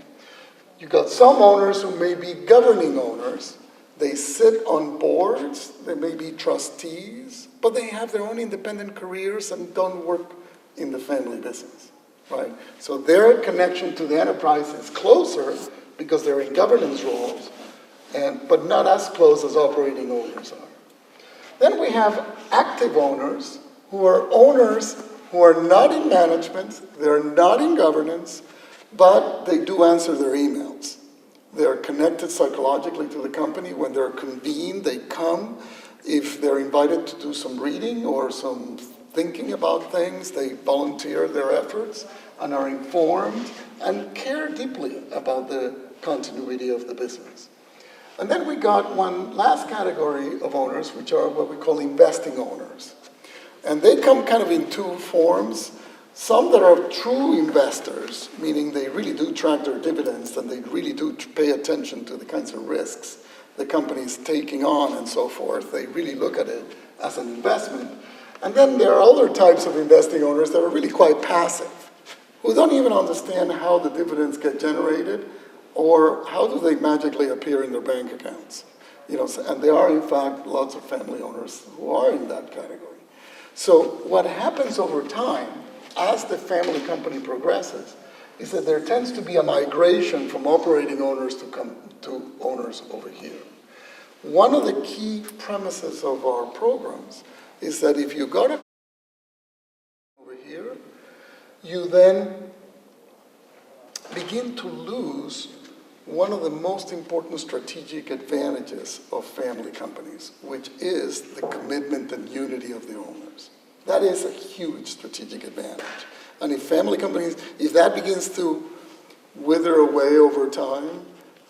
You got some owners who may be governing owners. They sit on boards, they may be trustees, but they have their own independent careers and don't work in the family business, right? So their connection to the enterprise is closer because they're in governance roles, but not as close as operating owners are. Then we have active owners who are not in management, they're not in governance, but they do answer their emails. They're connected psychologically to the company. When they're convened, they come. If they're invited to do some reading or some thinking about things, they volunteer their efforts and are informed and care deeply about the continuity of the business. And then we got one last category of owners, which are what we call investing owners. And they come kind of in two forms. Some that are true investors, meaning they really do track their dividends and they really do pay attention to the kinds of risks the company is taking on and so forth. They really look at it as an investment. And then there are other types of investing owners that are really quite passive, who don't even understand how the dividends get generated or how do they magically appear in their bank accounts. And there are, in fact, lots of family owners who are in that category. So what happens over time, as the family company progresses, is that there tends to be a migration from operating owners to owners over here. One of the key premises of our programs is that if you got a over here, you then begin to lose one of the most important strategic advantages of family companies, which is the commitment and unity of the owners. That is a huge strategic advantage. And if family companies, if that begins to wither away over time,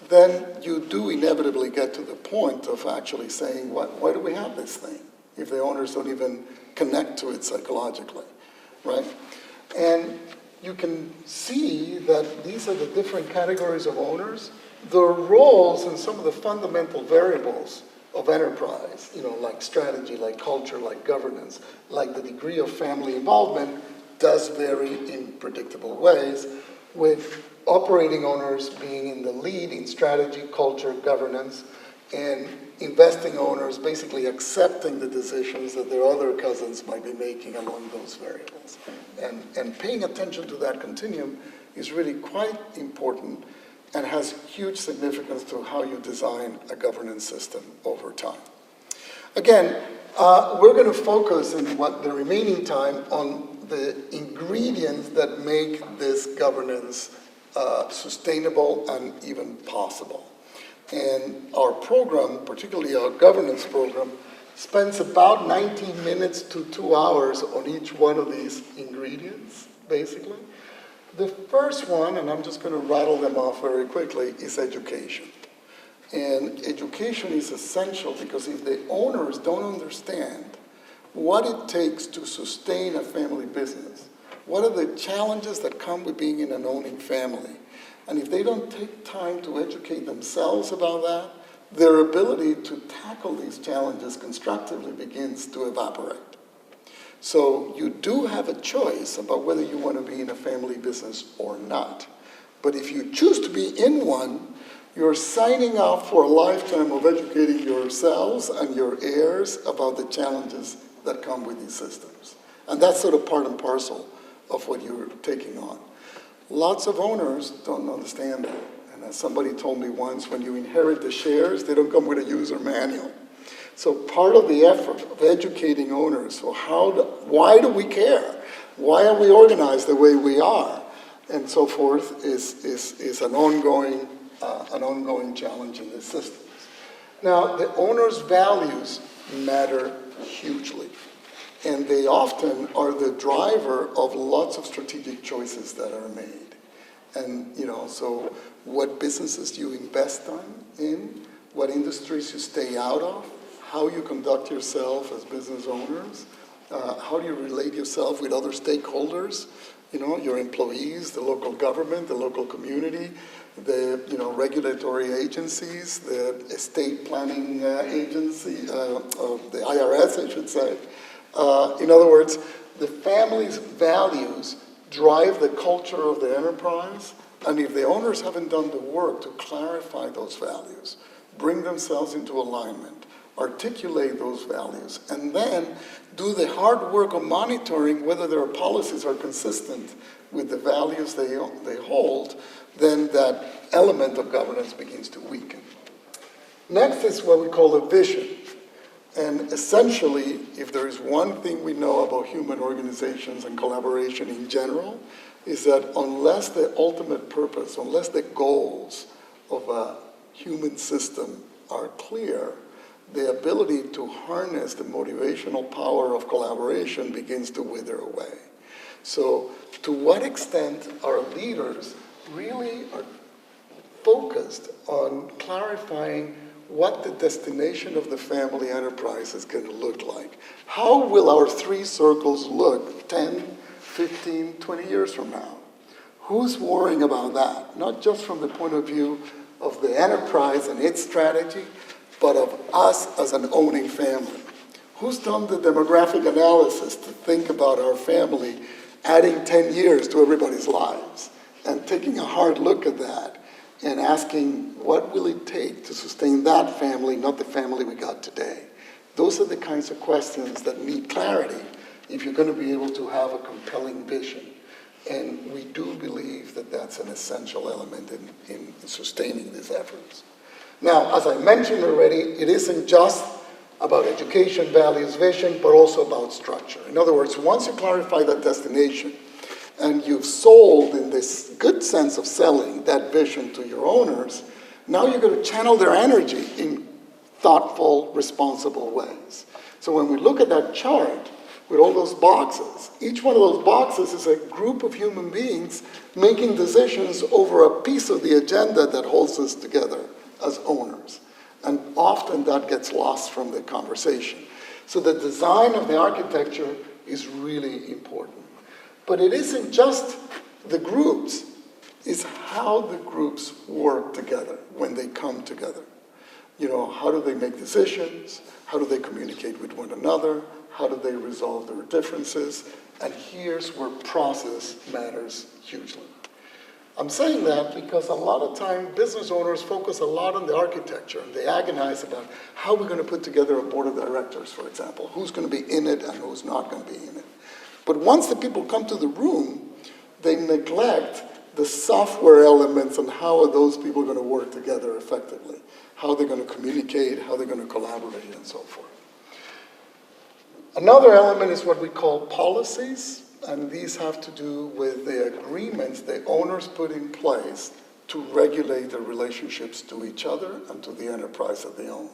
then you do inevitably get to the point of actually saying, why do we have this thing? If the owners don't even connect to it psychologically, right? And you can see that these are the different categories of owners. Their roles and some of the fundamental variables of enterprise, like strategy, like culture, like governance, like the degree of family involvement, does vary in predictable ways, with operating owners being in the lead in strategy, culture, governance, and investing owners basically accepting the decisions that their other cousins might be making along those variables. And paying attention to that continuum is really quite important and has huge significance to how you design a governance system over time. Again, we're going to focus in the remaining time on the ingredients that make this governance sustainable and even possible. And our program, particularly our governance program, spends about 19 minutes to 2 hours on each one of these ingredients, basically. The first one, and I'm just going to rattle them off very quickly, is education. And education is essential because if the owners don't understand what it takes to sustain a family business, what are the challenges that come with being in an owning family, and if they don't take time to educate themselves about that, their ability to tackle these challenges constructively begins to evaporate. So you do have a choice about whether you want to be in a family business or not. But if you choose to be in one, you're signing up for a lifetime of educating yourselves and your heirs about the challenges that come with these systems. And that's sort of part and parcel of what you're taking on. Lots of owners don't understand that. And as somebody told me once, when you inherit the shares, they don't come with a user manual. So part of the effort of educating owners, so why do we care? Why are we organized the way we are? And so forth is an ongoing challenge in the systems. Now, the owner's values matter hugely, and they often are the driver of lots of strategic choices that are made. And, so what businesses you invest in, what industries you stay out of, how you conduct yourself as business owners, how do you relate yourself with other stakeholders, your employees, the local government, the local community, the regulatory agencies, the estate planning agency, the IRS, I should say. In other words, the family's values drive the culture of the enterprise, and if the owners haven't done the work to clarify those values, bring themselves into alignment, articulate those values, and then do the hard work of monitoring whether their policies are consistent with the values they hold, then that element of governance begins to weaken. Next is what we call a vision. And essentially, if there is one thing we know about human organizations and collaboration in general, is that unless the ultimate purpose, unless the goals of a human system are clear, the ability to harness the motivational power of collaboration begins to wither away. So to what extent are leaders really are focused on clarifying what the destination of the family enterprise is going to look like? How will our three circles look 10, 15, 20 years from now? Who's worrying about that? Not just from the point of view of the enterprise and its strategy, but of us as an owning family. Who's done the demographic analysis to think about our family adding 10 years to everybody's lives and taking a hard look at that and asking what will it take to sustain that family, not the family we got today? Those are the kinds of questions that need clarity if you're going to be able to have a compelling vision. And we do believe that that's an essential element in sustaining these efforts. Now, as I mentioned already, it isn't just about education, values, vision, but also about structure. In other words, once you clarify that destination and you've sold, in this good sense of selling, that vision to your owners, now you're going to channel their energy in thoughtful, responsible ways. So when we look at that chart with all those boxes, each one of those boxes is a group of human beings making decisions over a piece of the agenda that holds us together as owners. And often that gets lost from the conversation. So the design of the architecture is really important. But it isn't just the groups, it's how the groups work together when they come together. How do they make decisions? How do they communicate with one another? How do they resolve their differences? And here's where process matters hugely. I'm saying that because a lot of time business owners focus a lot on the architecture and they agonize about how we're going to put together a board of directors, for example, who's going to be in it and who's not going to be in it. But once the people come to the room, they neglect the software elements and how are those people going to work together effectively, how they're going to communicate, how they're going to collaborate, and so forth. Another element is what we call policies. And these have to do with the agreements the owners put in place to regulate their relationships to each other and to the enterprise that they own.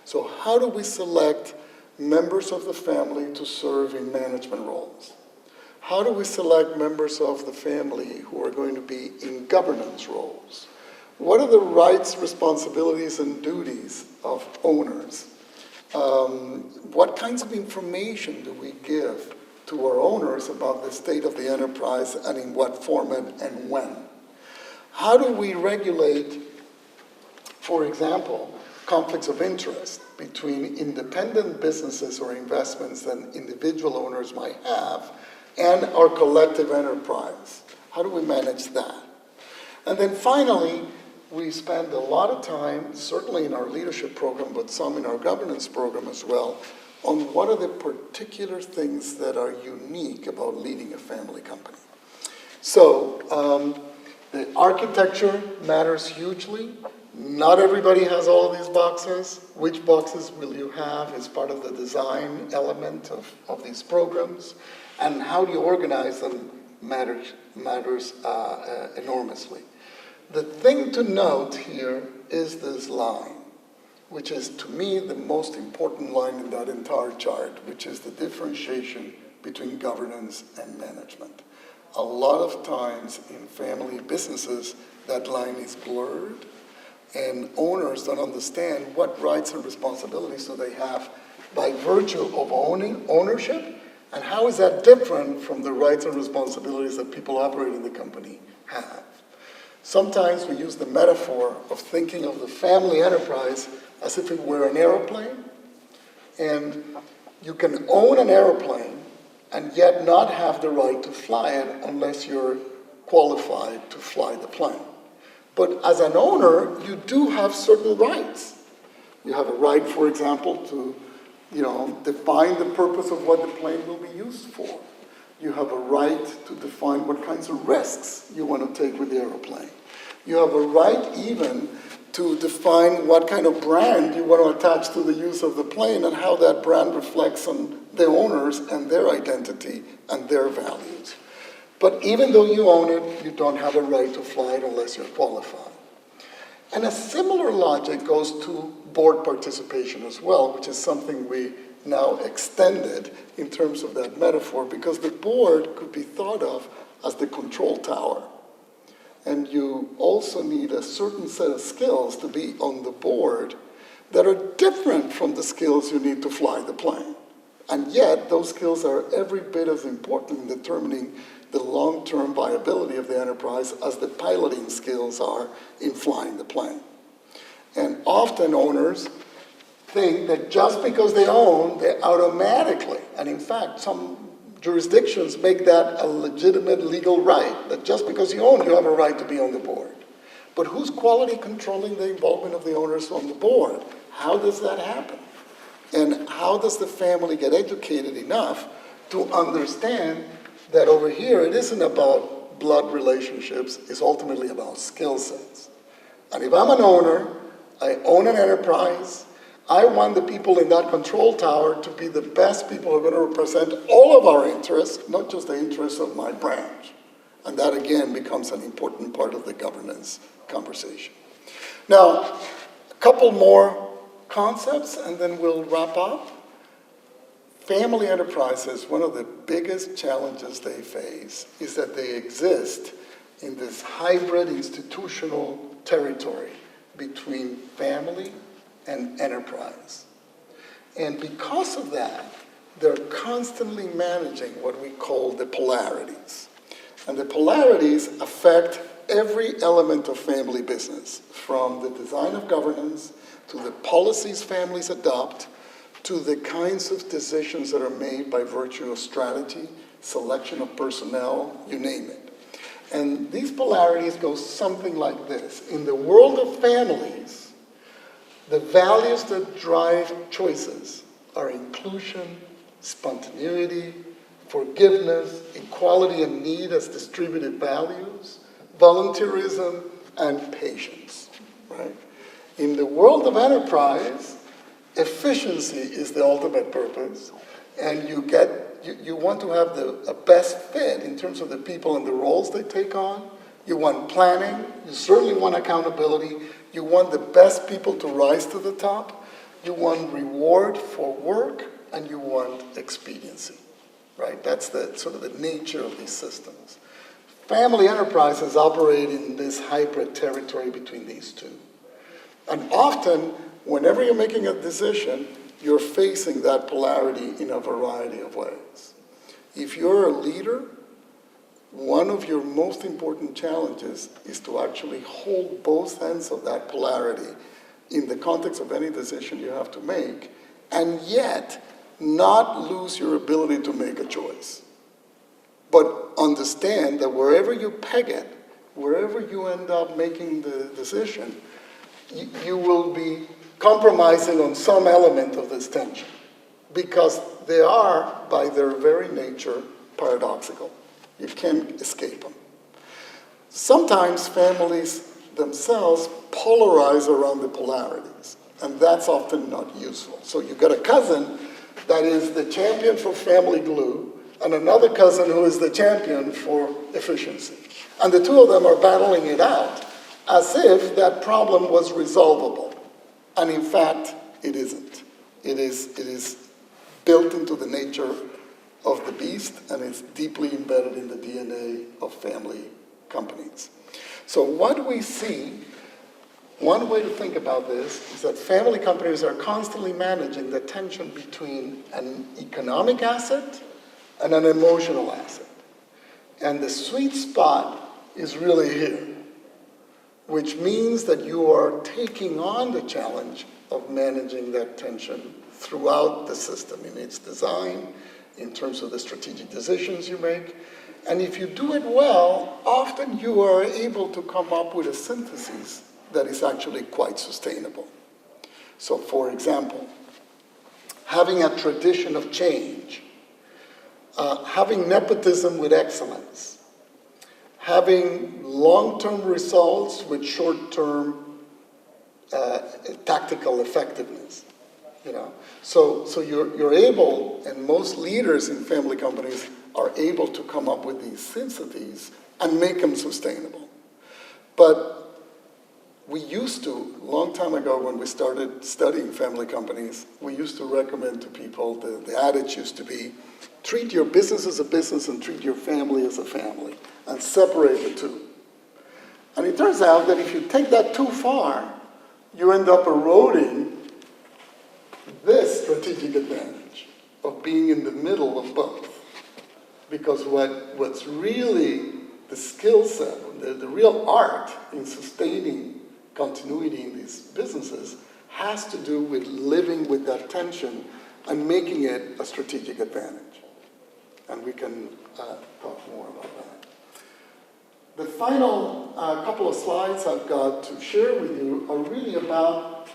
So how do we select members of the family to serve in management roles? How do we select members of the family who are going to be in governance roles? What are the rights, responsibilities, and duties of owners? What kinds of information do we give to our owners about the state of the enterprise and in what format and when? How do we regulate, for example, conflicts of interest between independent businesses or investments that individual owners might have and our collective enterprise? How do we manage that? And then finally, we spend a lot of time, certainly in our leadership program, but some in our governance program as well, on what are the particular things that are unique about leading a family company. So the architecture matters hugely. Not everybody has all of these boxes. Which boxes will you have is part of the design element of these programs. And how do you organize them matters enormously. The thing to note here is this line. which is, to me, the most important line in that entire chart, which is the differentiation between governance and management. A lot of times in family businesses, that line is blurred, and owners don't understand what rights and responsibilities do they have by virtue of ownership, and how is that different from the rights and responsibilities that people operating the company have. Sometimes we use the metaphor of thinking of the family enterprise as if it were an airplane, and you can own an airplane and yet not have the right to fly it unless you're qualified to fly the plane. But as an owner, you do have certain rights. You have a right, for example, to define the purpose of what the plane will be used for. You have a right to define what kinds of risks you want to take with the airplane. You have a right even to define what kind of brand you want to attach to the use of the plane and how that brand reflects on the owners and their identity and their values. But even though you own it, you don't have a right to fly it unless you're qualified. And a similar logic goes to board participation as well, which is something we now extended in terms of that metaphor, because the board could be thought of as the control tower. And you also need a certain set of skills to be on the board that are different from the skills you need to fly the plane. And yet, those skills are every bit as important in determining the long-term viability of the enterprise as the piloting skills are in flying the plane. And often owners think that just because they own, they automatically, and in fact, some jurisdictions make that a legitimate legal right, that just because you own, you have a right to be on the board. But who's quality controlling the involvement of the owners on the board? How does that happen? And how does the family get educated enough to understand that over here it isn't about blood relationships, it's ultimately about skill sets. And if I'm an owner, I own an enterprise, I want the people in that control tower to be the best people who are going to represent all of our interests, not just the interests of my branch. And that, again, becomes an important part of the governance conversation. Now, a couple more concepts, and then we'll wrap up. Family enterprises, one of the biggest challenges they face is that they exist in this hybrid institutional territory between family and enterprise. And because of that, they're constantly managing what we call the polarities. And the polarities affect every element of family business, from the design of governance to the policies families adopt, to the kinds of decisions that are made by virtue of strategy, selection of personnel, you name it. And these polarities go something like this. In the world of families, the values that drive choices are inclusion, spontaneity, forgiveness, equality and need as distributed values, volunteerism, and patience, right? In the world of enterprise, efficiency is the ultimate purpose, and you want to have a best fit in terms of the people and the roles they take on. You want planning, you certainly want accountability, you want the best people to rise to the top, you want reward for work, and you want expediency, right? That's the sort of the nature of these systems. Family enterprises operate in this hybrid territory between these two. And often, whenever you're making a decision, you're facing that polarity in a variety of ways. If you're a leader, one of your most important challenges is to actually hold both ends of that polarity in the context of any decision you have to make, and yet not lose your ability to make a choice. But understand that wherever you peg it, wherever you end up making the decision, you will be compromising on some element of this tension, because they are, by their very nature, paradoxical. You can't escape them. Sometimes families themselves polarize around the polarities, and that's often not useful. So you've got a cousin that is the champion for family glue, and another cousin who is the champion for efficiency. And the two of them are battling it out as if that problem was resolvable. And in fact, it isn't. It is built into the nature of the beast, and it's deeply embedded in the DNA of family companies. So what we see, one way to think about this is that family companies are constantly managing the tension between an economic asset and an emotional asset. And the sweet spot is really here, which means that you are taking on the challenge of managing that tension throughout the system in its design, in terms of the strategic decisions you make. And if you do it well, often you are able to come up with a synthesis that is actually quite sustainable. So for example, having a tradition of change, having nepotism with excellence, having long-term results with short-term tactical effectiveness. So you're able, and most leaders in family companies are able to come up with these syntheses and make them sustainable. But we used to, a long time ago when we started studying family companies, we used to recommend to people, the adage used to be, treat your business as a business and treat your family as a family, and separate the two. And it turns out that if you take that too far, you end up eroding this strategic advantage of being in the middle of both. Because what's really the skill set, the real art in sustaining continuity in these businesses has to do with living with that tension and making it a strategic advantage. And we can talk more about that. The final couple of slides I've got to share with you are really about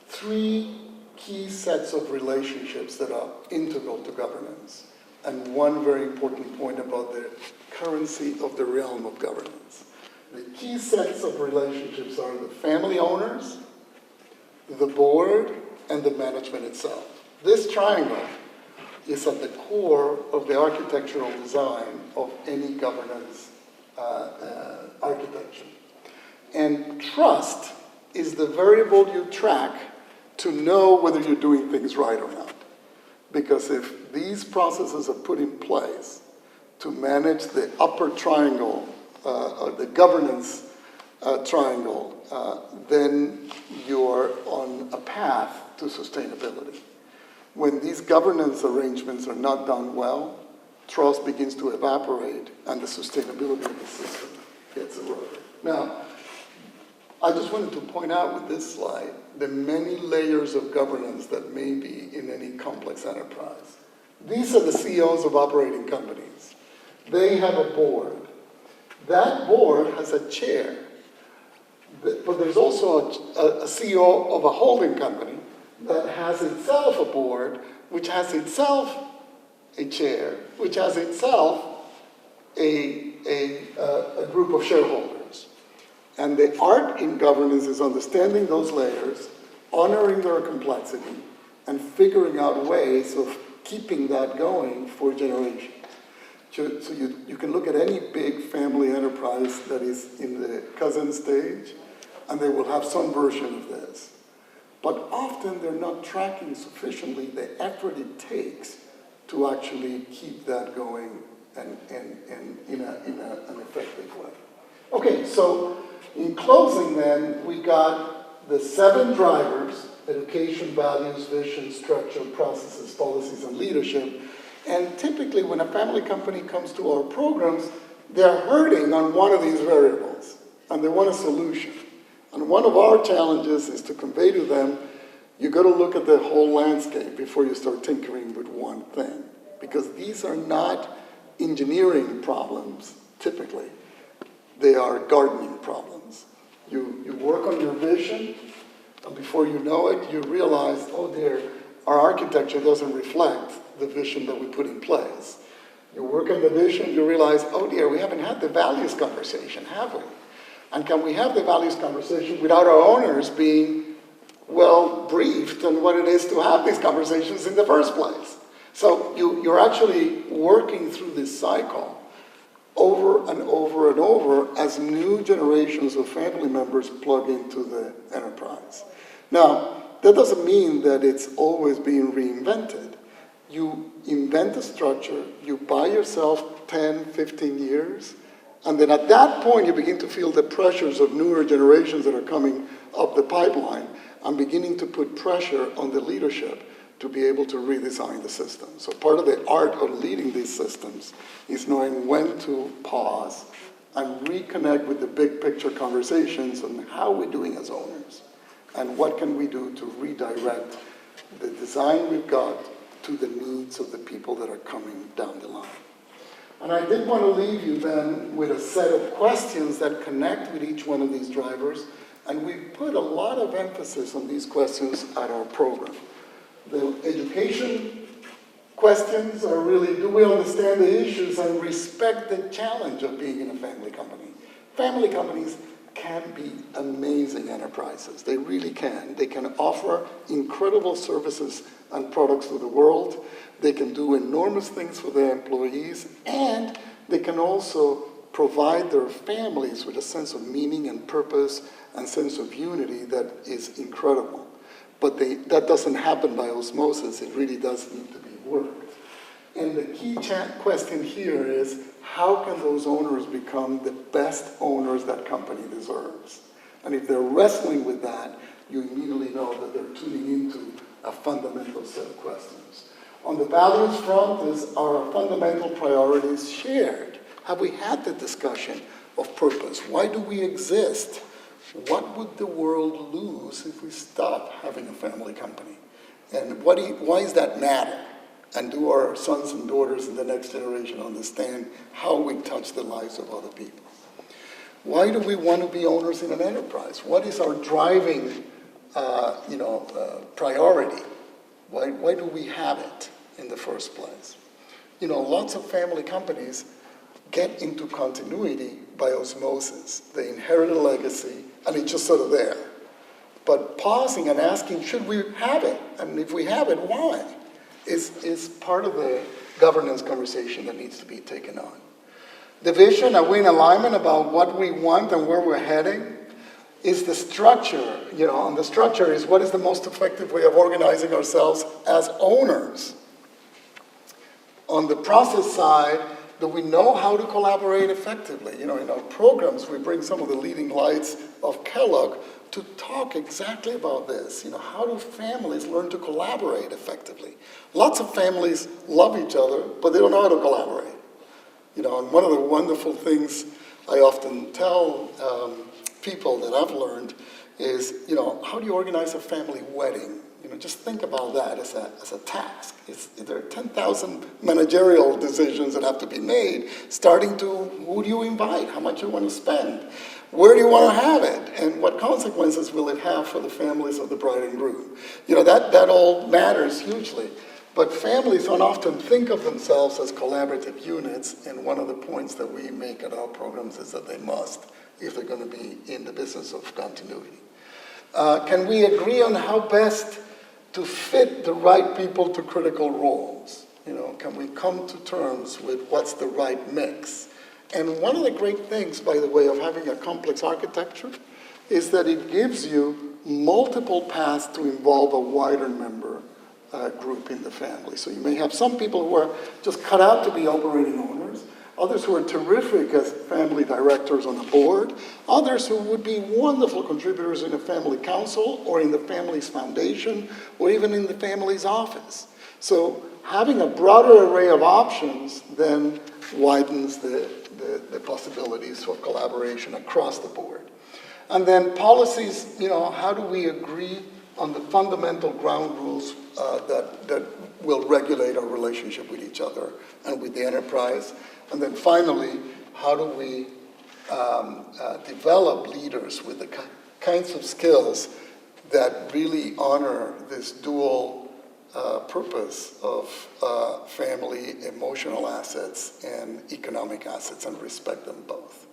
three key sets of relationships that are integral to governance, and one very important point about the currency of the realm of governance. The key sets of relationships are the family owners, the board, and the management itself. This triangle is at the core of the architectural design of any governance architecture. And trust is the variable you track to know whether you're doing things right or not. Because if these processes are put in place to manage the upper triangle, or the governance triangle, then you're on a path to sustainability. When these governance arrangements are not done well, trust begins to evaporate and the sustainability of the system gets eroded. Now, I just wanted to point out with this slide the many layers of governance that may be in any complex enterprise. These are the CEOs of operating companies. They have a board. That board has a chair. But there's also a CEO of a holding company that has itself a board, which has itself a chair, which has itself a group of shareholders. And the art in governance is understanding those layers, honoring their complexity, and figuring out ways of keeping that going for generations. So you can look at any big family enterprise that is in the cousin stage, and they will have some version of this. But often they're not tracking sufficiently the effort it takes to actually keep that going and in an effective way. Okay, so in closing then, we got the 7 drivers: education, values, vision, structure, processes, policies, and leadership. And typically when a family company comes to our programs, they're hurting on one of these variables, and they want a solution. And one of our challenges is to convey to them, you got to look at the whole landscape before you start tinkering with one thing. Because these are not engineering problems, typically. They are gardening problems. You work on your vision, and before you know it, you realize, oh dear, our architecture doesn't reflect the vision that we put in place. You work on the vision, you realize, oh dear, we haven't had the values conversation, have we? And can we have the values conversation without our owners being well briefed on what it is to have these conversations in the first place? So you're actually working through this cycle over and over and over as new generations of family members plug into the enterprise. Now, that doesn't mean that it's always being reinvented. You invent a structure, you buy yourself 10, 15 years, and then at that point you begin to feel the pressures of newer generations that are coming up the pipeline and beginning to put pressure on the leadership to be able to redesign the system. So part of the art of leading these systems is knowing when to pause and reconnect with the big picture conversations on how we're doing as owners and what can we do to redirect the design we've got to the needs of the people that are coming down the line. And I did want to leave you then with a set of questions that connect with each one of these drivers, and we put a lot of emphasis on these questions at our program. The education questions are really, do we understand the issues and respect the challenge of being in a family company? Family companies can be amazing enterprises. They really can. They can offer incredible services and products to the world. They can do enormous things for their employees, and they can also provide their families with a sense of meaning and purpose and sense of unity that is incredible. But that doesn't happen by osmosis. It really does need to be worked. And the key question here is, how can those owners become the best owners that company deserves? And if they're wrestling with that, you immediately know that they're tuning into a fundamental set of questions. On the values front, is our fundamental priorities shared? Have we had the discussion of purpose? Why do we exist? What would the world lose if we stopped having a family company? And why does that matter? And do our sons and daughters in the next generation understand how we touch the lives of other people? Why do we want to be owners in an enterprise? What is our driving priority? Why do we have it in the first place? Lots of family companies get into continuity by osmosis. They inherit a legacy, and it's just sort of there. But pausing and asking, should we have it? And if we have it, why? Is part of the governance conversation that needs to be taken on. The vision, are we in alignment about what we want and where we're heading? Is the structure, and the structure is what is the most effective way of organizing ourselves as owners? On the process side, do we know how to collaborate effectively? In our programs, we bring some of the leading lights of Kellogg to talk exactly about this. How do families learn to collaborate effectively? Lots of families love each other, but they don't know how to collaborate. And one of the wonderful things I often tell people that I've learned is, how do you organize a family wedding? Just think about that as a task. There are 10,000 managerial decisions that have to be made, starting to who do you invite, how much you want to spend, where do you want to have it, and what consequences will it have for the families of the bride and groom? That all matters hugely. But families don't often think of themselves as collaborative units, and one of the points that we make at our programs is that they must, if they're going to be in the business of continuity. Can we agree on how best to fit the right people to critical roles? Can we come to terms with what's the right mix? And one of the great things, by the way, of having a complex architecture is that it gives you multiple paths to involve a wider member group in the family. So you may have some people who are just cut out to be operating owners, others who are terrific as family directors on a board, others who would be wonderful contributors in a family council or in the family's foundation or even in the family's office. So having a broader array of options then widens the possibilities for collaboration across the board. And then policies, how do we agree on the fundamental ground rules that will regulate our relationship with each other and with the enterprise? And then finally, how do we develop leaders with the kinds of skills that really honor this dual purpose of family emotional assets and economic assets and respect them both?